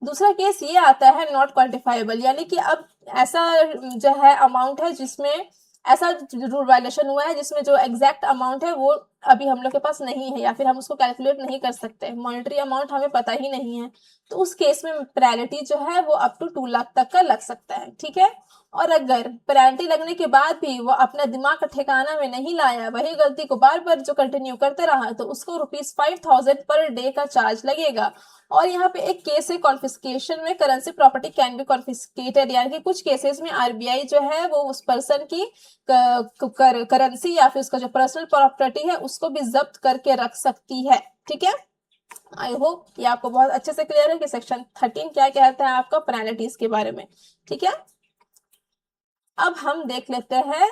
दूसरा केस ये आता है नॉट क्वांटिफाइबल, यानी कि अब ऐसा जो है अमाउंट है जिसमें ऐसा रूल वायलेशन हुआ है जिसमें जो एग्जैक्ट अमाउंट है वो अभी हम लोग के पास नहीं है या फिर हम उसको कैलकुलेट नहीं कर सकते, मॉनेटरी अमाउंट हमें पता ही नहीं है, तो उस केस में पेनल्टी जो है वो अप टू 2 लाख तक का लग सकता है, ठीक है। और अगर पेनल्टी लगने के बाद भी वो अपना दिमाग का ठिकाना में नहीं लाया, वही गलती को बार बार जो कंटिन्यू करते रहा, तो उसको ₹5,000 पर डे का चार्ज लगेगा। और यहाँ पे एक केस है कॉन्फिस्केशन में, currency property can be confiscated, यानी कि कुछ केसेस में आरबीआई जो है वो उस पर्सन की करेंसी या फिर उसका जो पर्सनल प्रॉपर्टी है उसको भी जब्त करके रख सकती है, ठीक है। आई होप ये आपको बहुत अच्छे से क्लियर है कि सेक्शन 13 क्या कहता है आपका पेनल्टीज के बारे में, ठीक है। अब हम देख लेते हैं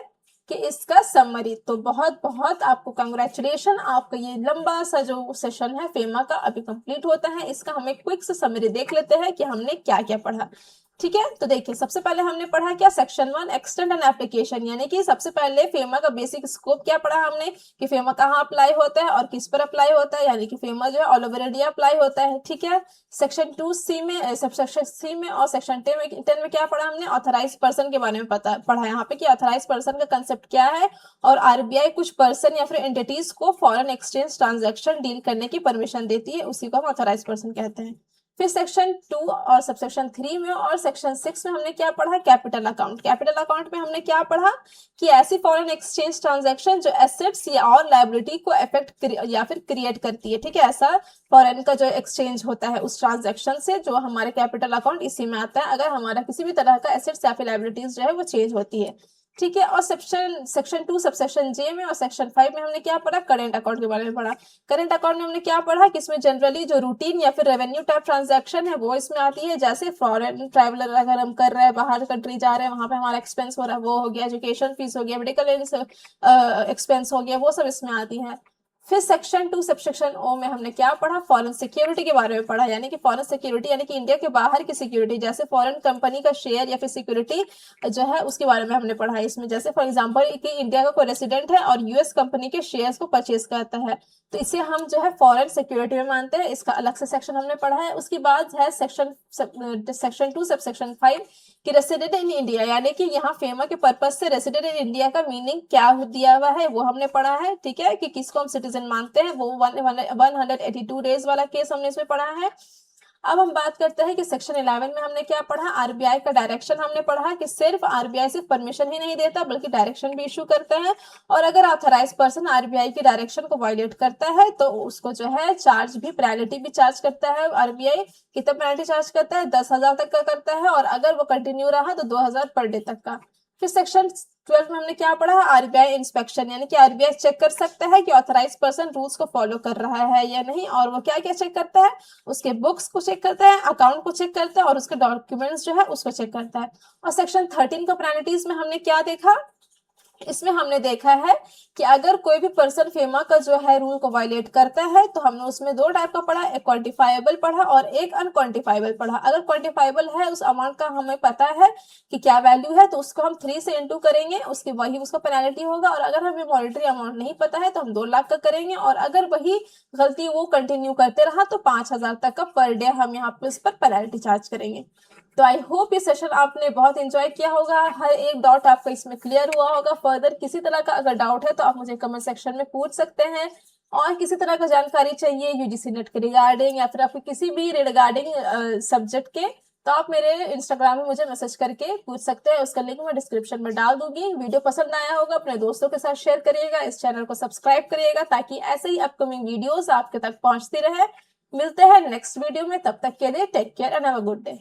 कि इसका समरी। तो बहुत बहुत आपको कंग्रेचुलेशन, आपका ये लंबा सा जो सेशन है फेमा का अभी कंप्लीट होता है। इसका हम एक क्विक से समरी देख लेते हैं कि हमने क्या क्या पढ़ा, ठीक है। तो देखिए सबसे पहले हमने पढ़ा क्या, सेक्शन 1 एक्सटेंड एंड एप्लीकेशन, यानी कि सबसे पहले फेमा का बेसिक स्कोप क्या पढ़ा हमने कि फेमा कहाँ अप्लाई होता है और किस पर अप्लाई होता है, यानी कि फेमा जो है ऑल ओवर इंडिया अप्लाई होता है, ठीक है। सेक्शन 2C में, सेक्शन सी में और सेक्शन 10 में क्या पढ़ा हमने, ऑथराइज पर्सन के बारे में पढ़ा यहाँ पे कि ऑथराइज पर्सन का कंसेप्ट क्या है, और आरबीआई कुछ पर्सन या फिर एंटिटीज को फॉरेन एक्सचेंज ट्रांजैक्शन डील करने की परमिशन देती है, उसी को हम ऑथराइज पर्सन कहते हैं। फिर सेक्शन 2 और सबसेक्शन 3 में और सेक्शन 6 में हमने क्या पढ़ा, कैपिटल अकाउंट। कैपिटल अकाउंट में हमने क्या पढ़ा कि ऐसी फॉरेन एक्सचेंज ट्रांजैक्शन जो एसेट्स या और लायबिलिटी को इफेक्ट या फिर क्रिएट करती है, ठीक है। ऐसा फॉरेन का जो एक्सचेंज होता है उस ट्रांजैक्शन से, जो हमारे कैपिटल अकाउंट इसी में आता है, अगर हमारा किसी भी तरह का एसेट्स या फिर लायबिलिटीज जो है वो चेंज होती है, ठीक है। और सेक्शन 2 सबसेक्शन जे में और सेक्शन 5 में हमने क्या पढ़ा, करेंट अकाउंट के बारे में पढ़ा। करेंट अकाउंट में हमने क्या पढ़ा कि इसमें जनरली जो रूटीन या फिर रेवेन्यू टाइप ट्रांजैक्शन है वो इसमें आती है, जैसे फॉरेन ट्रैवलर अगर हम कर रहे हैं, बाहर कंट्री जा रहे हैं, वहां पे हमारा एक्सपेंस हो रहा है, वो हो गया, एजुकेशन फीस हो गया, मेडिकल एक्सपेंस हो गया, वो सब इसमें आती है। फिर सेक्शन 2 सबसेक्शन ओ में हमने क्या पढ़ा, फॉरेन सिक्योरिटी के बारे में पढ़ा, यानी कि फॉरेन सिक्योरिटी यानी कि इंडिया के बाहर की सिक्योरिटी, जैसे फॉरेन कंपनी का शेयर या फिर सिक्योरिटी जो है उसके बारे में हमने पढ़ा है इसमें। जैसे फॉर एग्जांपल कि इंडिया का कोई रेसिडेंट है और यूएस कंपनी के शेयर्स को परचेज करता है, तो इसे हम जो है फॉरेन सिक्योरिटी में मानते हैं, इसका अलग से सेक्शन हमने पढ़ा है। उसके बाद है सेक्शन 2 सबसेक्शन 5 कि रेसिडेंट इन इंडिया, यानी कि यहाँ फेमा के पर्पज से रेसिडेंट इन इंडिया का मीनिंग क्या दिया हुआ है वो हमने पढ़ा है, ठीक है, कि किसको हम सिटीजन मानते हैं, वो 182 डेज वाला केस हमने इसमें पढ़ा है। अब हम बात करते हैं कि सेक्शन 11 में हमने क्या पढ़ा, आरबीआई का डायरेक्शन हमने पढ़ा कि सिर्फ आरबीआई सिर्फ परमिशन ही नहीं देता बल्कि डायरेक्शन भी इशू करता है, और अगर ऑथराइज पर्सन आरबीआई की डायरेक्शन को वायलेट करता है तो उसको जो है चार्ज भी, पेनल्टी भी चार्ज करता है आरबीआई। कितना पेनल्टी चार्ज करता है, 10,000 तक का करता है, और अगर वो कंटिन्यू रहा तो 2,000 पर डे तक का। फिर सेक्शन 12 में हमने क्या पढ़ा, आरबीआई इंस्पेक्शन, यानी कि आरबीआई चेक कर सकता है कि ऑथराइज पर्सन रूल्स को फॉलो कर रहा है या नहीं, और वो क्या क्या चेक करता है, उसके बुक्स को चेक करता है, अकाउंट को चेक करता है, और उसके डॉक्यूमेंट्स जो है उसको चेक करता है। और सेक्शन 13 का पेनल्टीज में हमने क्या देखा, इसमें हमने देखा है कि अगर कोई भी पर्सन फेमा का जो है रूल को वायलेट करता है तो हमने उसमें 2 टाइप का पढ़ा, एक क्वांटिफाइबल पढ़ा और एक अनक्वांटिफाइबल पढ़ा। अगर क्वांटिफाइबल है, उस अमाउंट का हमें पता है कि क्या वैल्यू है, तो उसको हम 3 से इंटू करेंगे, उसके वही उसका पेनल्टी होगा। और अगर हमें मॉनेटरी अमाउंट नहीं पता है तो हम 2 लाख का करेंगे, और अगर वही गलती वो कंटिन्यू करते रहा तो 5,000 तक का पर डे हम यहाँ पे उस पर पेनल्टी चार्ज करेंगे। तो आई होप ये सेशन आपने बहुत एंजॉय किया होगा, हर एक डाउट आपका इसमें क्लियर हुआ होगा। फर्दर किसी तरह का अगर डाउट है तो आप मुझे कमेंट सेक्शन में पूछ सकते हैं, और किसी तरह का जानकारी चाहिए यूजीसी नेट के रिगार्डिंग या फिर आपको किसी भी रिगार्डिंग सब्जेक्ट के, तो आप मेरे इंस्टाग्राम में मुझे मैसेज करके पूछ सकते हैं, उसका लिंक मैं डिस्क्रिप्शन में डाल दूंगी। वीडियो पसंद आया होगा अपने दोस्तों के साथ शेयर करिएगा, इस चैनल को सब्सक्राइब करिएगा ताकि ऐसे ही अपकमिंग वीडियोस आपके तक पहुंचती रहे। मिलते हैं नेक्स्ट वीडियो में, तब तक के लिए take care and have a good day.